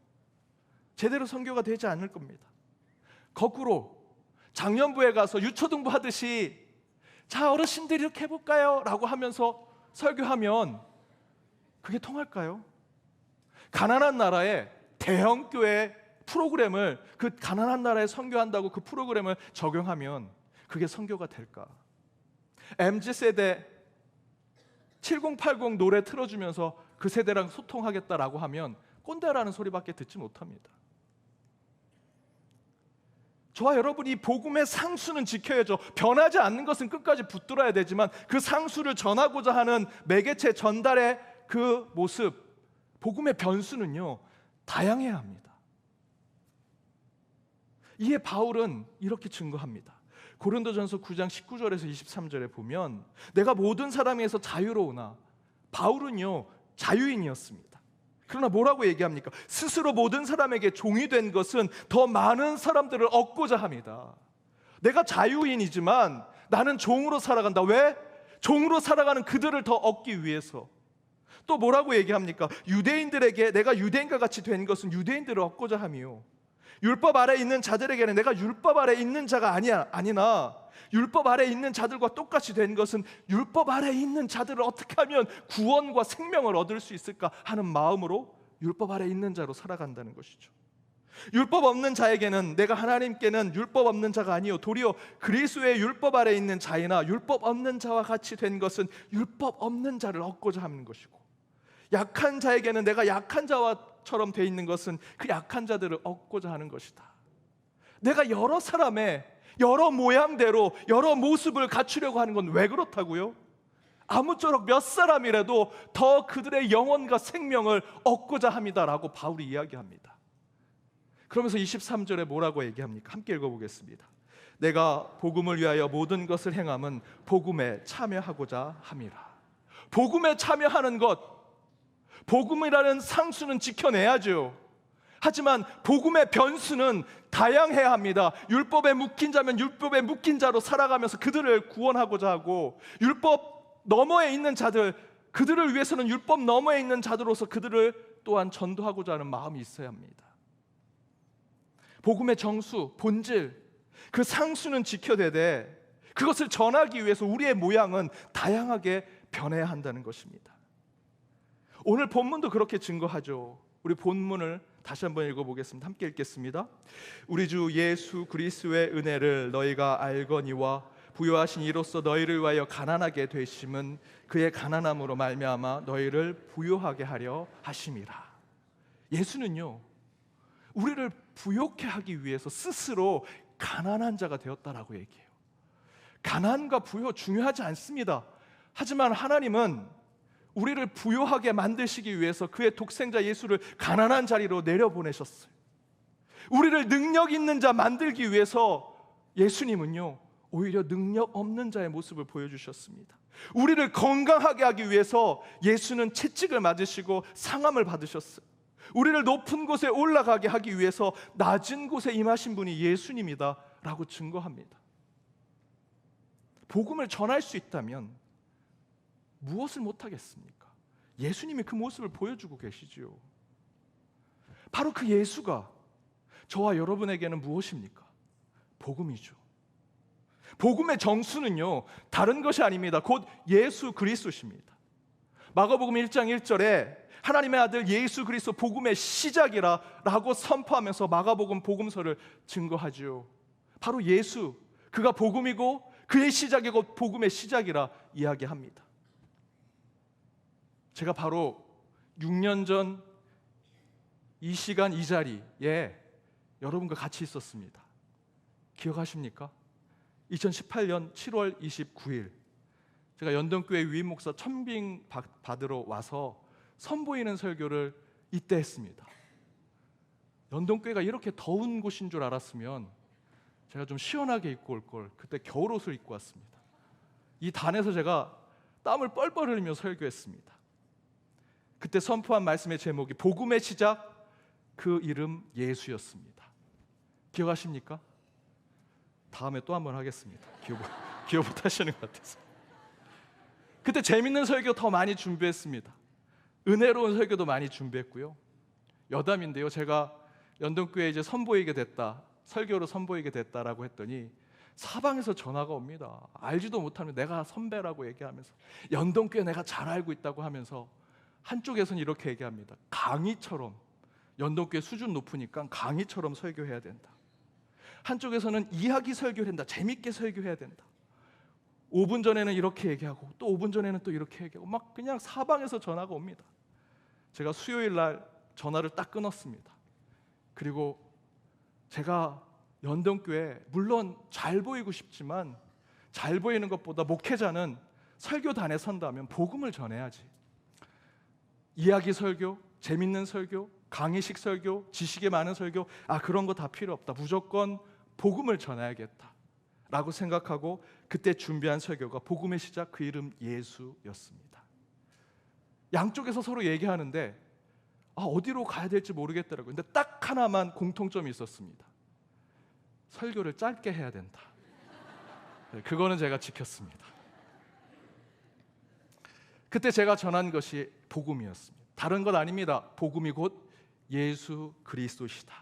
제대로 선교가 되지 않을 겁니다. 거꾸로 장년부에 가서 유초등부 하듯이 자, 어르신들 이렇게 해볼까요? 라고 하면서 설교하면 그게 통할까요? 가난한 나라에 대형교회 프로그램을, 그 가난한 나라에 선교한다고 그 프로그램을 적용하면 그게 선교가 될까? MZ세대 7080 노래 틀어주면서 그 세대랑 소통하겠다라고 하면 꼰대라는 소리밖에 듣지 못합니다. 저와 여러분이 복음의 상수는 지켜야죠. 변하지 않는 것은 끝까지 붙들어야 되지만 그 상수를 전하고자 하는 매개체 전달의 그 모습, 복음의 변수는요, 다양해야 합니다. 이에 바울은 이렇게 증거합니다. 고린도전서 9장 19절에서 23절에 보면 내가 모든 사람에게서 자유로우나, 바울은요 자유인이었습니다. 그러나 뭐라고 얘기합니까? 스스로 모든 사람에게 종이 된 것은 더 많은 사람들을 얻고자 합니다. 내가 자유인이지만 나는 종으로 살아간다. 왜? 종으로 살아가는 그들을 더 얻기 위해서. 또 뭐라고 얘기합니까? 유대인들에게 내가 유대인과 같이 된 것은 유대인들을 얻고자 함이요, 율법 아래 있는 자들에게는 내가 율법 아래 있는 자가 아니나 율법 아래 있는 자들과 똑같이 된 것은 율법 아래 있는 자들을 어떻게 하면 구원과 생명을 얻을 수 있을까 하는 마음으로 율법 아래 있는 자로 살아간다는 것이죠. 율법 없는 자에게는, 내가 하나님께는 율법 없는 자가 아니요 도리어 그리스도의 율법 아래 있는 자이나 율법 없는 자와 같이 된 것은 율법 없는 자를 얻고자 하는 것이고, 약한 자에게는 내가 약한 자와처럼 돼 있는 것은 그 약한 자들을 얻고자 하는 것이다. 내가 여러 사람의 여러 모양대로 여러 모습을 갖추려고 하는 건 왜 그렇다고요? 아무쪼록 몇 사람이라도 더 그들의 영혼과 생명을 얻고자 합니다라고 바울이 이야기합니다. 그러면서 23절에 뭐라고 얘기합니까? 함께 읽어보겠습니다. 내가 복음을 위하여 모든 것을 행함은 복음에 참여하고자 함이라. 복음에 참여하는 것, 복음이라는 상수는 지켜내야죠. 하지만 복음의 변수는 다양해야 합니다. 율법에 묶인 자면 율법에 묶인 자로 살아가면서 그들을 구원하고자 하고, 율법 너머에 있는 자들, 그들을 위해서는 율법 너머에 있는 자들로서 그들을 또한 전도하고자 하는 마음이 있어야 합니다. 복음의 정수, 본질, 그 상수는 지켜내되 그것을 전하기 위해서 우리의 모양은 다양하게 변해야 한다는 것입니다. 오늘 본문도 그렇게 증거하죠. 우리 본문을 다시 한번 읽어보겠습니다. 함께 읽겠습니다. 우리 주 예수 그리스도의 은혜를 너희가 알거니와 부요하신 이로써 너희를 위하여 가난하게 되심은 그의 가난함으로 말미암아 너희를 부요하게 하려 하심이라. 예수는요, 우리를 부요케 하기 위해서 스스로 가난한 자가 되었다라고 얘기해요. 가난과 부요 중요하지 않습니다. 하지만 하나님은 우리를 부요하게 만드시기 위해서 그의 독생자 예수를 가난한 자리로 내려보내셨어요. 우리를 능력 있는 자 만들기 위해서 예수님은요, 오히려 능력 없는 자의 모습을 보여주셨습니다. 우리를 건강하게 하기 위해서 예수는 채찍을 맞으시고 상함을 받으셨어요. 우리를 높은 곳에 올라가게 하기 위해서 낮은 곳에 임하신 분이 예수님이다 라고 증거합니다. 복음을 전할 수 있다면 무엇을 못하겠습니까? 예수님이 그 모습을 보여주고 계시지요. 바로 그 예수가 저와 여러분에게는 무엇입니까? 복음이죠. 복음의 정수는요, 다른 것이 아닙니다. 곧 예수 그리스도십니다. 마가복음 1장 1절에 하나님의 아들 예수 그리스도 복음의 시작이라 라고 선포하면서 마가복음 복음서를 증거하죠. 바로 예수, 그가 복음이고 그의 시작이고 복음의 시작이라 이야기합니다. 제가 바로 6년 전 이 시간 이 자리에 여러분과 같이 있었습니다. 기억하십니까? 2018년 7월 29일 제가 연동교회 위임 목사 천빙 받으러 와서 선보이는 설교를 이때 했습니다. 연동교회가 이렇게 더운 곳인 줄 알았으면 제가 좀 시원하게 입고 올 걸, 그때 겨울옷을 입고 왔습니다. 이 단에서 제가 땀을 뻘뻘 흘리며 설교했습니다. 그때 선포한 말씀의 제목이 복음의 시작, 그 이름 예수였습니다. 기억하십니까? 다음에 또 한 번 하겠습니다. 기억 못 하시는 것 같아서. 그때 재밌는 설교 더 많이 준비했습니다. 은혜로운 설교도 많이 준비했고요. 여담인데요, 제가 연동교회에 이제 선보이게 됐다, 설교로 선보이게 됐다라고 했더니 사방에서 전화가 옵니다. 알지도 못하면 내가 선배라고 얘기하면서, 연동교회 내가 잘 알고 있다고 하면서, 한쪽에서는 이렇게 얘기합니다. 강의처럼, 연동교회 수준 높으니까 강의처럼 설교해야 된다. 한쪽에서는 이야기 설교를 한다, 재밌게 설교해야 된다. 5분 전에는 이렇게 얘기하고 또 5분 전에는 또 이렇게 얘기하고, 막 그냥 사방에서 전화가 옵니다. 제가 수요일 날 전화를 딱 끊었습니다. 그리고 제가 연동교회, 물론 잘 보이고 싶지만 잘 보이는 것보다 목회자는 설교단에 선다면 복음을 전해야지. 이야기 설교, 재밌는 설교, 강의식 설교, 지식에 많은 설교, 그런 거 다 필요 없다. 무조건 복음을 전해야겠다 라고 생각하고 그때 준비한 설교가 복음의 시작, 그 이름 예수였습니다. 양쪽에서 서로 얘기하는데 어디로 가야 될지 모르겠더라고요. 근데 딱 하나만 공통점이 있었습니다. 설교를 짧게 해야 된다. 그거는 제가 지켰습니다. 그때 제가 전한 것이 복음이었습니다. 다른 것 아닙니다. 복음이 곧 예수 그리스도시다.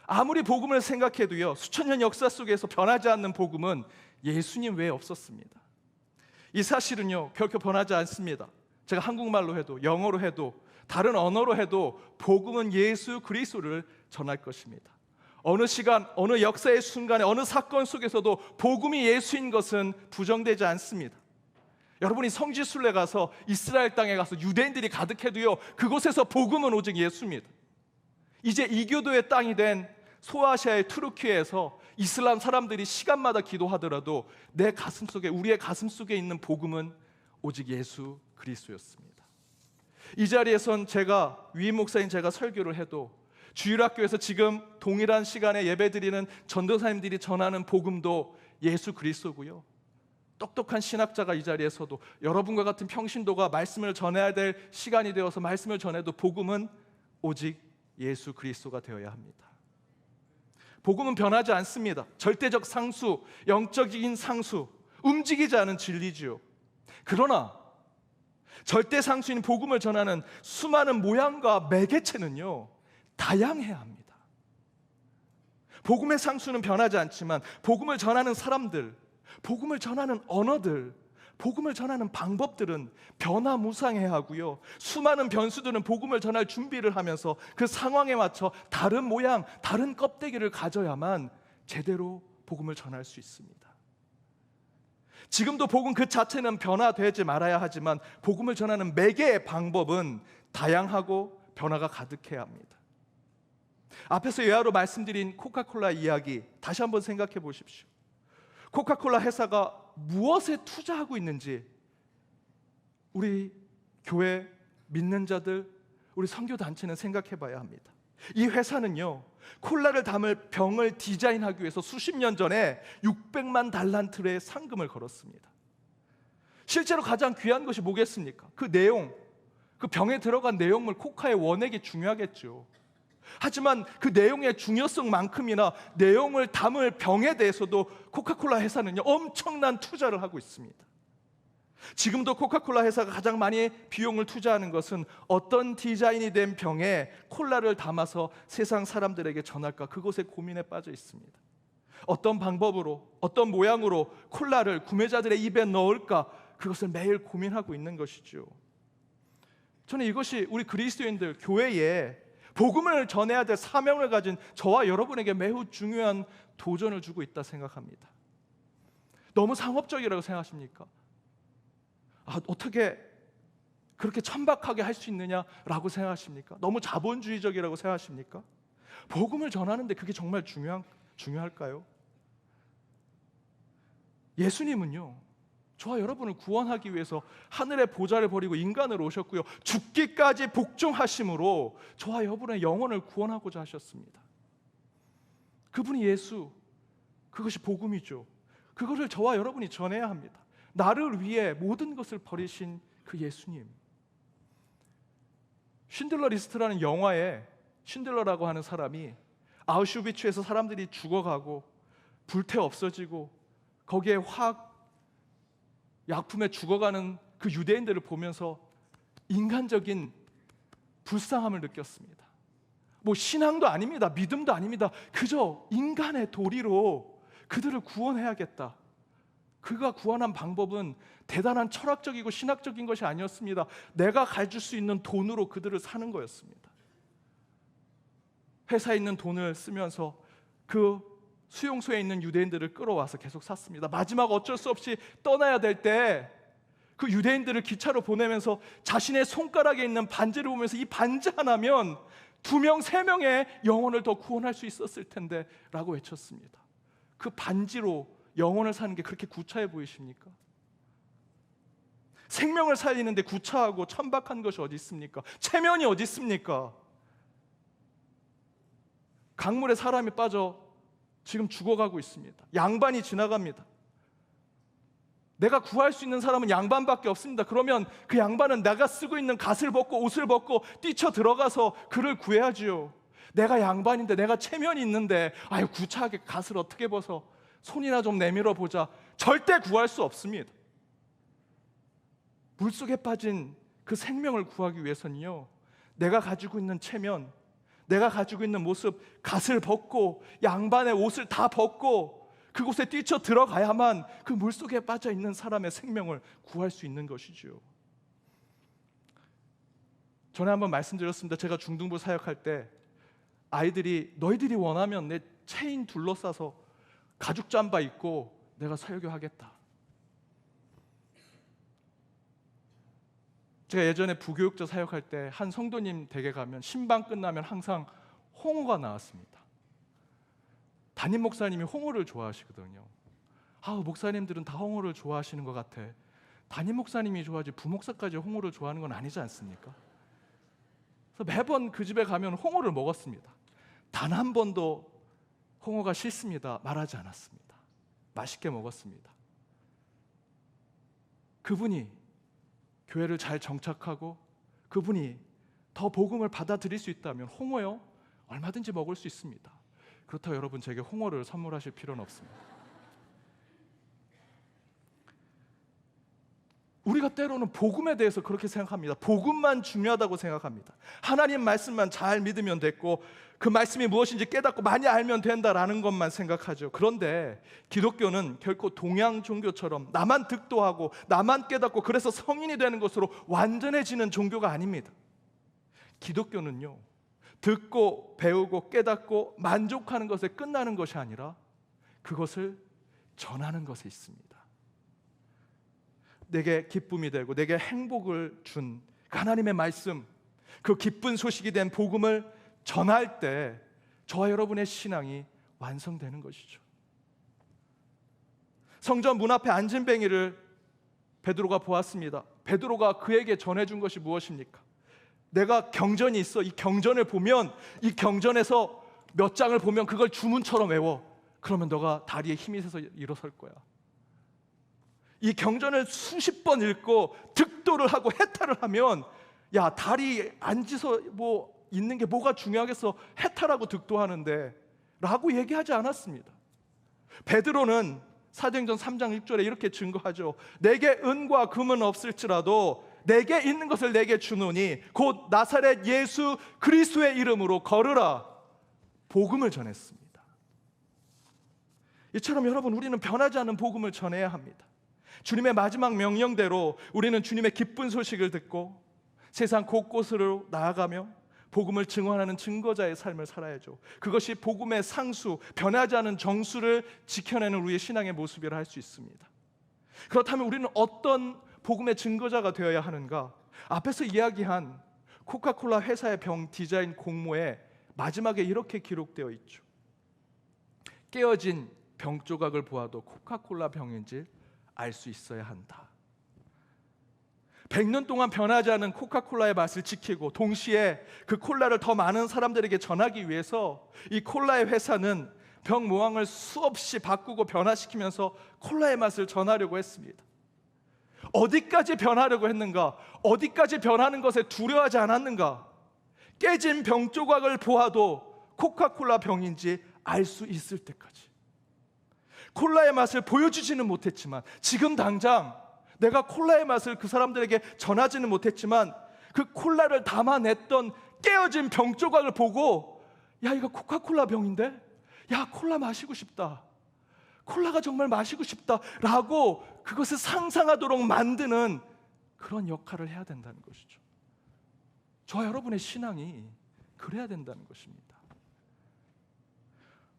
아무리 복음을 생각해도요, 수천 년 역사 속에서 변하지 않는 복음은 예수님 외에 없었습니다. 이 사실은요, 결코 변하지 않습니다. 제가 한국말로 해도 영어로 해도 다른 언어로 해도 복음은 예수 그리스도를 전할 것입니다. 어느 시간, 어느 역사의 순간에, 어느 사건 속에서도 복음이 예수인 것은 부정되지 않습니다. 여러분이 성지순례 가서 이스라엘 땅에 가서 유대인들이 가득해도요, 그곳에서 복음은 오직 예수입니다. 이제 이교도의 땅이 된 소아시아의 투르키에서 이슬람 사람들이 시간마다 기도하더라도 내 가슴 속에, 우리의 가슴 속에 있는 복음은 오직 예수 그리스도였습니다. 이 자리에선 제가 위임 목사인 제가 설교를 해도 주일학교에서 지금 동일한 시간에 예배드리는 전도사님들이 전하는 복음도 예수 그리스도고요. 똑똑한 신학자가 이 자리에서도 여러분과 같은 평신도가 말씀을 전해야 될 시간이 되어서 말씀을 전해도 복음은 오직 예수 그리스도가 되어야 합니다. 복음은 변하지 않습니다. 절대적 상수, 영적인 상수, 움직이지 않은 진리지요. 그러나 절대 상수인 복음을 전하는 수많은 모양과 매개체는요, 다양해야 합니다. 복음의 상수는 변하지 않지만 복음을 전하는 사람들, 복음을 전하는 언어들, 복음을 전하는 방법들은 변화무쌍해야 하고요. 수많은 변수들은 복음을 전할 준비를 하면서 그 상황에 맞춰 다른 모양, 다른 껍데기를 가져야만 제대로 복음을 전할 수 있습니다. 지금도 복음 그 자체는 변화되지 말아야 하지만 복음을 전하는 매개의 방법은 다양하고 변화가 가득해야 합니다. 앞에서 예화로 말씀드린 코카콜라 이야기 다시 한번 생각해 보십시오. 코카콜라 회사가 무엇에 투자하고 있는지 우리 교회 믿는 자들, 우리 선교단체는 생각해 봐야 합니다. 이 회사는요, 콜라를 담을 병을 디자인하기 위해서 수십 년 전에 600만 달란트의 상금을 걸었습니다. 실제로 가장 귀한 것이 뭐겠습니까? 그 내용, 그 병에 들어간 내용물, 코카의 원액이 중요하겠죠. 하지만 그 내용의 중요성만큼이나 내용을 담을 병에 대해서도 코카콜라 회사는요, 엄청난 투자를 하고 있습니다. 지금도 코카콜라 회사가 가장 많이 비용을 투자하는 것은 어떤 디자인이 된 병에 콜라를 담아서 세상 사람들에게 전할까, 그것에 고민에 빠져 있습니다. 어떤 방법으로, 어떤 모양으로 콜라를 구매자들의 입에 넣을까, 그것을 매일 고민하고 있는 것이죠. 저는 이것이 우리 그리스도인들 교회에 복음을 전해야 될 사명을 가진 저와 여러분에게 매우 중요한 도전을 주고 있다 생각합니다. 너무 상업적이라고 생각하십니까? 어떻게 그렇게 천박하게 할 수 있느냐라고 생각하십니까? 너무 자본주의적이라고 생각하십니까? 복음을 전하는데 그게 정말 중요할까요? 예수님은요, 저와 여러분을 구원하기 위해서 하늘의 보좌를 버리고 인간으로 오셨고요, 죽기까지 복종하심으로 저와 여러분의 영혼을 구원하고자 하셨습니다. 그분이 예수, 그것이 복음이죠. 그것을 저와 여러분이 전해야 합니다. 나를 위해 모든 것을 버리신 그 예수님. 쉰들러 리스트라는 영화에 쉰들러라고 하는 사람이 아우슈비츠에서 사람들이 죽어가고 불태 없어지고 거기에 약품에 죽어가는 그 유대인들을 보면서 인간적인 불쌍함을 느꼈습니다. 뭐 신앙도 아닙니다. 믿음도 아닙니다. 그저 인간의 도리로 그들을 구원해야겠다. 그가 구원한 방법은 대단한 철학적이고 신학적인 것이 아니었습니다. 내가 가질 수 있는 돈으로 그들을 사는 거였습니다. 회사에 있는 돈을 쓰면서 그 수용소에 있는 유대인들을 끌어와서 계속 샀습니다. 마지막 어쩔 수 없이 떠나야 될 때 그 유대인들을 기차로 보내면서 자신의 손가락에 있는 반지를 보면서 이 반지 하나면 2명, 3명의 영혼을 더 구원할 수 있었을 텐데 라고 외쳤습니다. 그 반지로 영혼을 사는 게 그렇게 구차해 보이십니까? 생명을 살리는데 구차하고 천박한 것이 어디 있습니까? 체면이 어디 있습니까? 강물에 사람이 빠져 지금 죽어가고 있습니다. 양반이 지나갑니다. 내가 구할 수 있는 사람은 양반밖에 없습니다. 그러면 그 양반은 내가 쓰고 있는 갓을 벗고 옷을 벗고 뛰쳐 들어가서 그를 구해야지요. 내가 양반인데, 내가 체면이 있는데 구차하게 갓을 어떻게 벗어? 손이나 좀 내밀어 보자. 절대 구할 수 없습니다. 물속에 빠진 그 생명을 구하기 위해서는요, 내가 가지고 있는 체면, 내가 가지고 있는 모습, 갓을 벗고 양반의 옷을 다 벗고 그곳에 뛰쳐 들어가야만 그 물속에 빠져 있는 사람의 생명을 구할 수 있는 것이죠. 전에 한번 말씀드렸습니다. 제가 중등부 사역할 때 아이들이 너희들이 원하면 내 체인 둘러싸서 가죽 잠바 입고 내가 설교하겠다. 제가 예전에 부교육자 사역할 때 한 성도님 댁에 가면 신방 끝나면 항상 홍어가 나왔습니다. 담임 목사님이 홍어를 좋아하시거든요. 목사님들은 다 홍어를 좋아하시는 것 같아. 담임 목사님이 좋아하지 부목사까지 홍어를 좋아하는 건 아니지 않습니까? 그래서 매번 그 집에 가면 홍어를 먹었습니다. 단 한 번도 홍어가 싫습니다 말하지 않았습니다. 맛있게 먹었습니다. 그분이 교회를 잘 정착하고 그분이 더 복음을 받아들일 수 있다면 홍어요? 얼마든지 먹을 수 있습니다. 그렇다고 여러분 제게 홍어를 선물하실 필요는 없습니다. 우리가 때로는 복음에 대해서 그렇게 생각합니다. 복음만 중요하다고 생각합니다. 하나님 말씀만 잘 믿으면 됐고 그 말씀이 무엇인지 깨닫고 많이 알면 된다라는 것만 생각하죠. 그런데 기독교는 결코 동양 종교처럼 나만 득도하고 나만 깨닫고 그래서 성인이 되는 것으로 완전해지는 종교가 아닙니다. 기독교는요, 듣고 배우고 깨닫고 만족하는 것에 끝나는 것이 아니라 그것을 전하는 것에 있습니다. 내게 기쁨이 되고 내게 행복을 준 하나님의 말씀, 그 기쁜 소식이 된 복음을 전할 때 저와 여러분의 신앙이 완성되는 것이죠. 성전 문 앞에 앉은 뱅이를 베드로가 보았습니다. 베드로가 그에게 전해준 것이 무엇입니까? 내가 경전이 있어. 이 경전을 보면, 이 경전에서 몇 장을 보면 그걸 주문처럼 외워. 그러면 너가 다리에 힘이 세서 일어설 거야. 이 경전을 수십 번 읽고 득도를 하고 해탈을 하면, 야, 다리 앉아서 뭐 있는 게 뭐가 중요하겠어, 해탈하고 득도하는데 라고 얘기하지 않았습니다. 베드로는 사도행전 3장 6절에 이렇게 증거하죠. 내게 은과 금은 없을지라도 내게 있는 것을 내게 주노니 곧 나사렛 예수 그리스도의 이름으로 걸으라. 복음을 전했습니다. 이처럼 여러분, 우리는 변하지 않는 복음을 전해야 합니다. 주님의 마지막 명령대로 우리는 주님의 기쁜 소식을 듣고 세상 곳곳으로 나아가며 복음을 증언하는 증거자의 삶을 살아야죠. 그것이 복음의 상수, 변하지 않은 정수를 지켜내는 우리의 신앙의 모습이라 할 수 있습니다. 그렇다면 우리는 어떤 복음의 증거자가 되어야 하는가? 앞에서 이야기한 코카콜라 회사의 병 디자인 공모에 마지막에 이렇게 기록되어 있죠. 깨어진 병 조각을 보아도 코카콜라 병인지 알 수 있어야 한다. 100년 동안 변하지 않은 코카콜라의 맛을 지키고 동시에 그 콜라를 더 많은 사람들에게 전하기 위해서 이 콜라의 회사는 병 모양을 수없이 바꾸고 변화시키면서 콜라의 맛을 전하려고 했습니다. 어디까지 변하려고 했는가? 어디까지 변하는 것에 두려워하지 않았는가? 깨진 병 조각을 보아도 코카콜라 병인지 알 수 있을 때까지. 콜라의 맛을 보여주지는 못했지만, 지금 당장 내가 콜라의 맛을 그 사람들에게 전하지는 못했지만 그 콜라를 담아냈던 깨어진 병 조각을 보고, 야, 이거 코카콜라 병인데? 야, 콜라 마시고 싶다. 콜라가 정말 마시고 싶다 라고 그것을 상상하도록 만드는 그런 역할을 해야 된다는 것이죠. 저와 여러분의 신앙이 그래야 된다는 것입니다.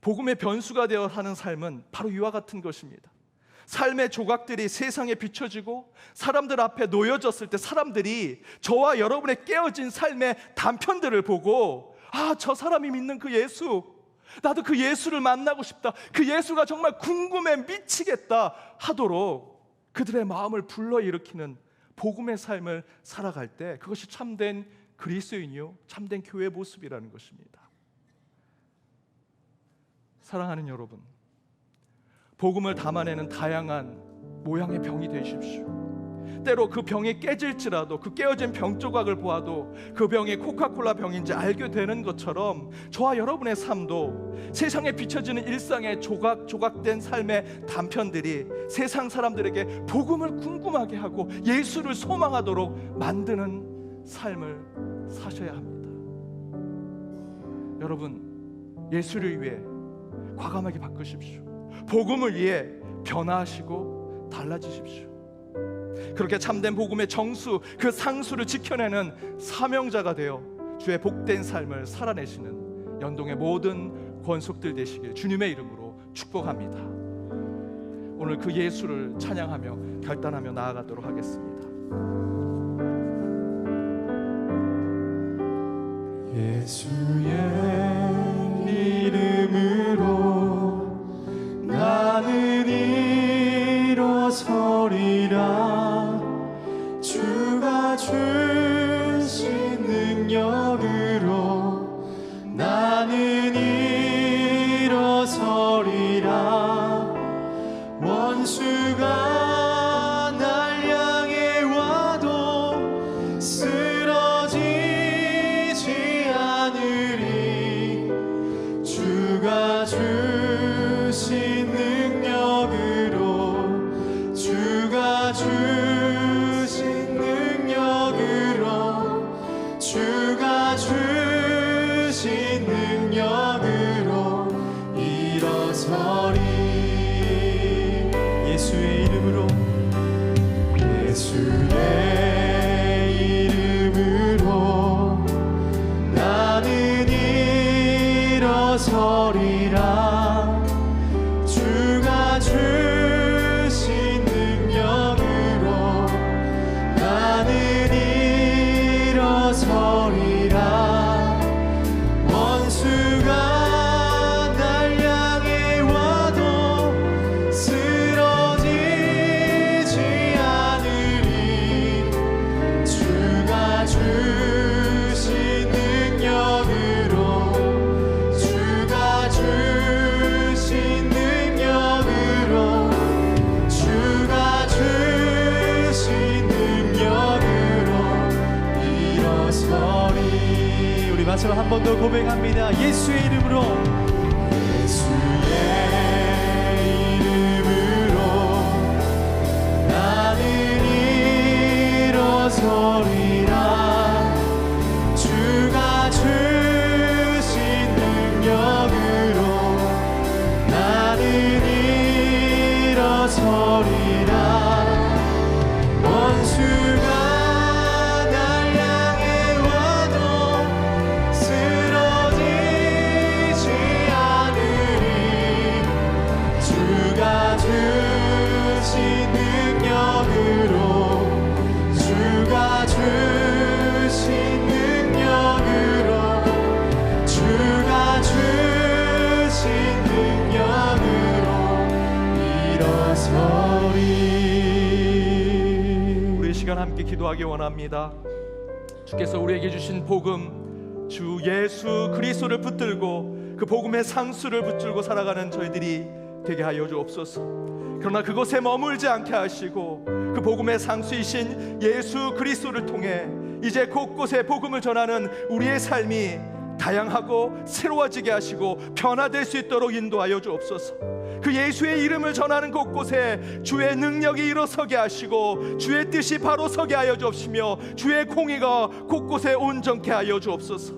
복음의 변수가 되어 사는 삶은 바로 이와 같은 것입니다. 삶의 조각들이 세상에 비춰지고 사람들 앞에 놓여졌을 때 사람들이 저와 여러분의 깨어진 삶의 단편들을 보고, 아, 저 사람이 믿는 그 예수, 나도 그 예수를 만나고 싶다, 그 예수가 정말 궁금해 미치겠다 하도록 그들의 마음을 불러일으키는 복음의 삶을 살아갈 때 그것이 참된 그리스도인이요 참된 교회의 모습이라는 것입니다. 사랑하는 여러분, 복음을 담아내는 다양한 모양의 병이 되십시오. 때로 그 병이 깨질지라도 그 깨어진 병 조각을 보아도 그 병이 코카콜라 병인지 알게 되는 것처럼 저와 여러분의 삶도 세상에 비춰지는 일상의 조각된 삶의 단편들이 세상 사람들에게 복음을 궁금하게 하고 예수를 소망하도록 만드는 삶을 사셔야 합니다. 여러분, 예수를 위해 과감하게 바꾸십시오. 복음을 위해 변화하시고 달라지십시오. 그렇게 참된 복음의 정수, 그 상수를 지켜내는 사명자가 되어 주의 복된 삶을 살아내시는 연동의 모든 권속들 되시길 주님의 이름으로 축복합니다. 오늘 그 예수를 찬양하며 결단하며 나아가도록 하겠습니다. 예수의 이름으로 나는 일어서리라. 능력으로 나는 일어서리라. 원수가 날 향해 와도 쓰러지지 않으리. 주가 주신 능력으로, 주가 주신 능력으로, 주가 주신 능력으로 일어서리. 예수의 이름으로, 예수의 이름으로 나는 일어서리라. 주가 주신 능력으로 나는 일어서리라. 원수가 날 향해 와도 쓰러지지 않으리. 주가 주신 능력으로, 주가 주신 능력으로, 주가 주신 능력으로 일어서리. 우리 마지막 한 번 더 고백합니다. 예수의 이름으로, 예수의 이름으로 나는 일어서리라. 주가 주신 능력으로 나는 일어서리라. 원수가 날 향해 와도 쓰러지지 않으리. 주가 주신 능력으로, 주가 주신 능력으로, 주가 주신 능력으로 일어서리. 우리 이 시간 함께 기도하기 원합니다. 주께서 우리에게 주신 복음, 주 예수 그리스도를 붙들고 그 복음의 상수를 붙들고 살아가는 저희들이 되게 하여 주옵소서. 그러나 그곳에 머물지 않게 하시고 그 복음의 상수이신 예수 그리스도를 통해 이제 곳곳에 복음을 전하는 우리의 삶이 다양하고 새로워지게 하시고 변화될 수 있도록 인도하여 주옵소서. 그 예수의 이름을 전하는 곳곳에 주의 능력이 일어서게 하시고 주의 뜻이 바로 서게 하여 주옵시며 주의 공의가 곳곳에 온전케 하여 주옵소서.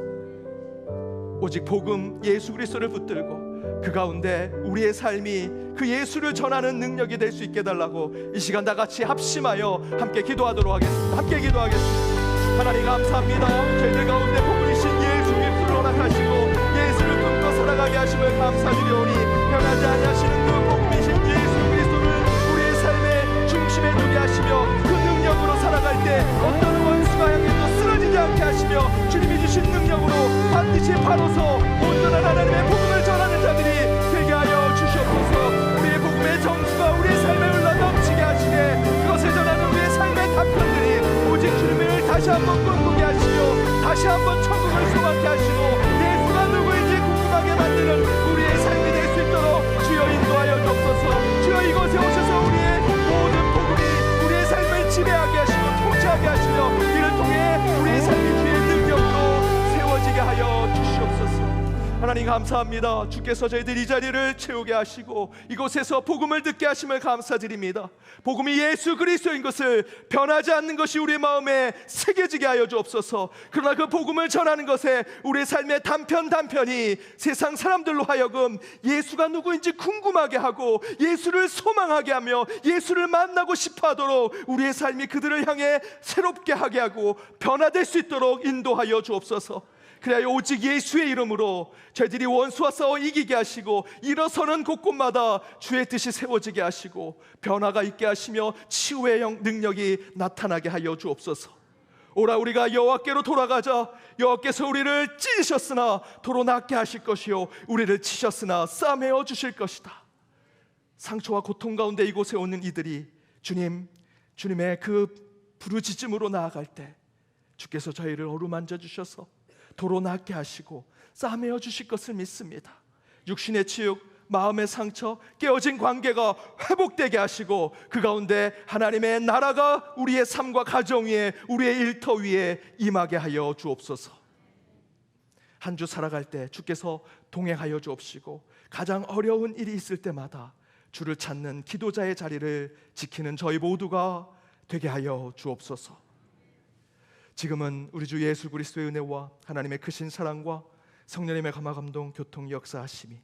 오직 복음 예수 그리스도를 붙들고 그 가운데 우리의 삶이 그 예수를 전하는 능력이 될 수 있게 해달라고 이 시간 다 같이 합심하여 함께 기도하도록 하겠습니다. 함께 기도하겠습니다. 하나님 감사합니다. 저희들 가운데 복음이신 예수 그리스도를 허락하시고 예수를 품고 살아가게 하심을 감사드리오니 변하지 아니하시는 그 복음이신 예수 그리스도를 우리의 삶의 중심에 두게 하시며 그 능력으로 살아갈 때 어떤 원수가 향해도 쓰러지지 않게 하시며 주님이 주신 능력으로 반드시 바로서 온전한 하나님의 복음을 전하는 자들이 되게 하여 주시옵소서. 우리의 복음의 정수가 우리의 삶에 흘러 넘치게 하시되 그것을 전하는 우리의 삶의 답변들이 오직 주님을 다시 한번 꿈꾸게 하시며 다시 한번 천국을 소망케 하시고 예수가 누구인지 궁금하게 만드는 우리의 삶이 될 수 있도록 주여 인도하여 주옵소서. 주여 이곳에 오셔서 우리의 모든 복음이 우리의 삶을 지배하게 하시고 통치하게 하시며 이를 통해 우리의 삶이 주의 능력으로 세워지게 하여 주시옵소서. 하나님 감사합니다. 주께서 저희들 이 자리를 채우게 하시고 이곳에서 복음을 듣게 하심을 감사드립니다. 복음이 예수 그리스도인 것을 변하지 않는 것이 우리의 마음에 새겨지게 하여 주옵소서. 그러나 그 복음을 전하는 것에 우리의 삶의 단편이 세상 사람들로 하여금 예수가 누구인지 궁금하게 하고 예수를 소망하게 하며 예수를 만나고 싶어 하도록 우리의 삶이 그들을 향해 새롭게 하게 하고 변화될 수 있도록 인도하여 주옵소서. 그래야 오직 예수의 이름으로 저희들이 원수와 싸워 이기게 하시고 일어서는 곳곳마다 주의 뜻이 세워지게 하시고 변화가 있게 하시며 치유의 능력이 나타나게 하여 주옵소서. 오라 우리가 여호와께로 돌아가자. 여호와께서 우리를 찢으셨으나 도로 낫게 하실 것이요 우리를 치셨으나 싸매어 주실 것이다. 상처와 고통 가운데 이곳에 오는 이들이 주님의 그 부르짖음으로 나아갈 때 주께서 저희를 어루만져 주셔서 도로 낫게 하시고 싸매어 주실 것을 믿습니다. 육신의 치욕, 마음의 상처, 깨어진 관계가 회복되게 하시고 그 가운데 하나님의 나라가 우리의 삶과 가정 위에, 우리의 일터 위에 임하게 하여 주옵소서. 한 주 살아갈 때 주께서 동행하여 주옵시고 가장 어려운 일이 있을 때마다 주를 찾는 기도자의 자리를 지키는 저희 모두가 되게 하여 주옵소서. 지금은 우리 주 예수 그리스도의 은혜와 하나님의 크신 사랑과 성령님의 감화감동 교통 역사하심이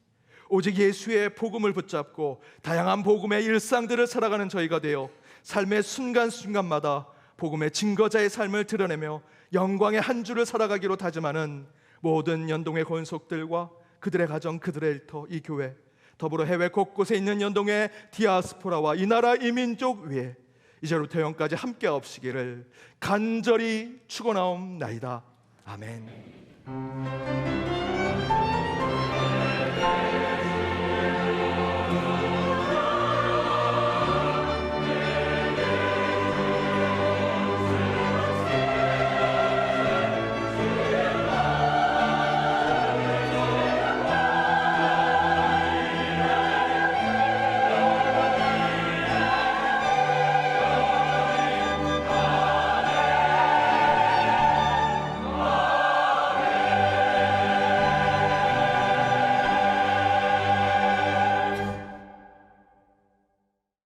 오직 예수의 복음을 붙잡고 다양한 복음의 일상들을 살아가는 저희가 되어 삶의 순간순간마다 복음의 증거자의 삶을 드러내며 영광의 한 주를 살아가기로 다짐하는 모든 연동의 권속들과 그들의 가정, 그들의 일터, 이 교회, 더불어 해외 곳곳에 있는 연동의 디아스포라와 이 나라 이민족 위에 이제부터 영까지 함께 없시기를 간절히 축원하옵나이다. 아멘.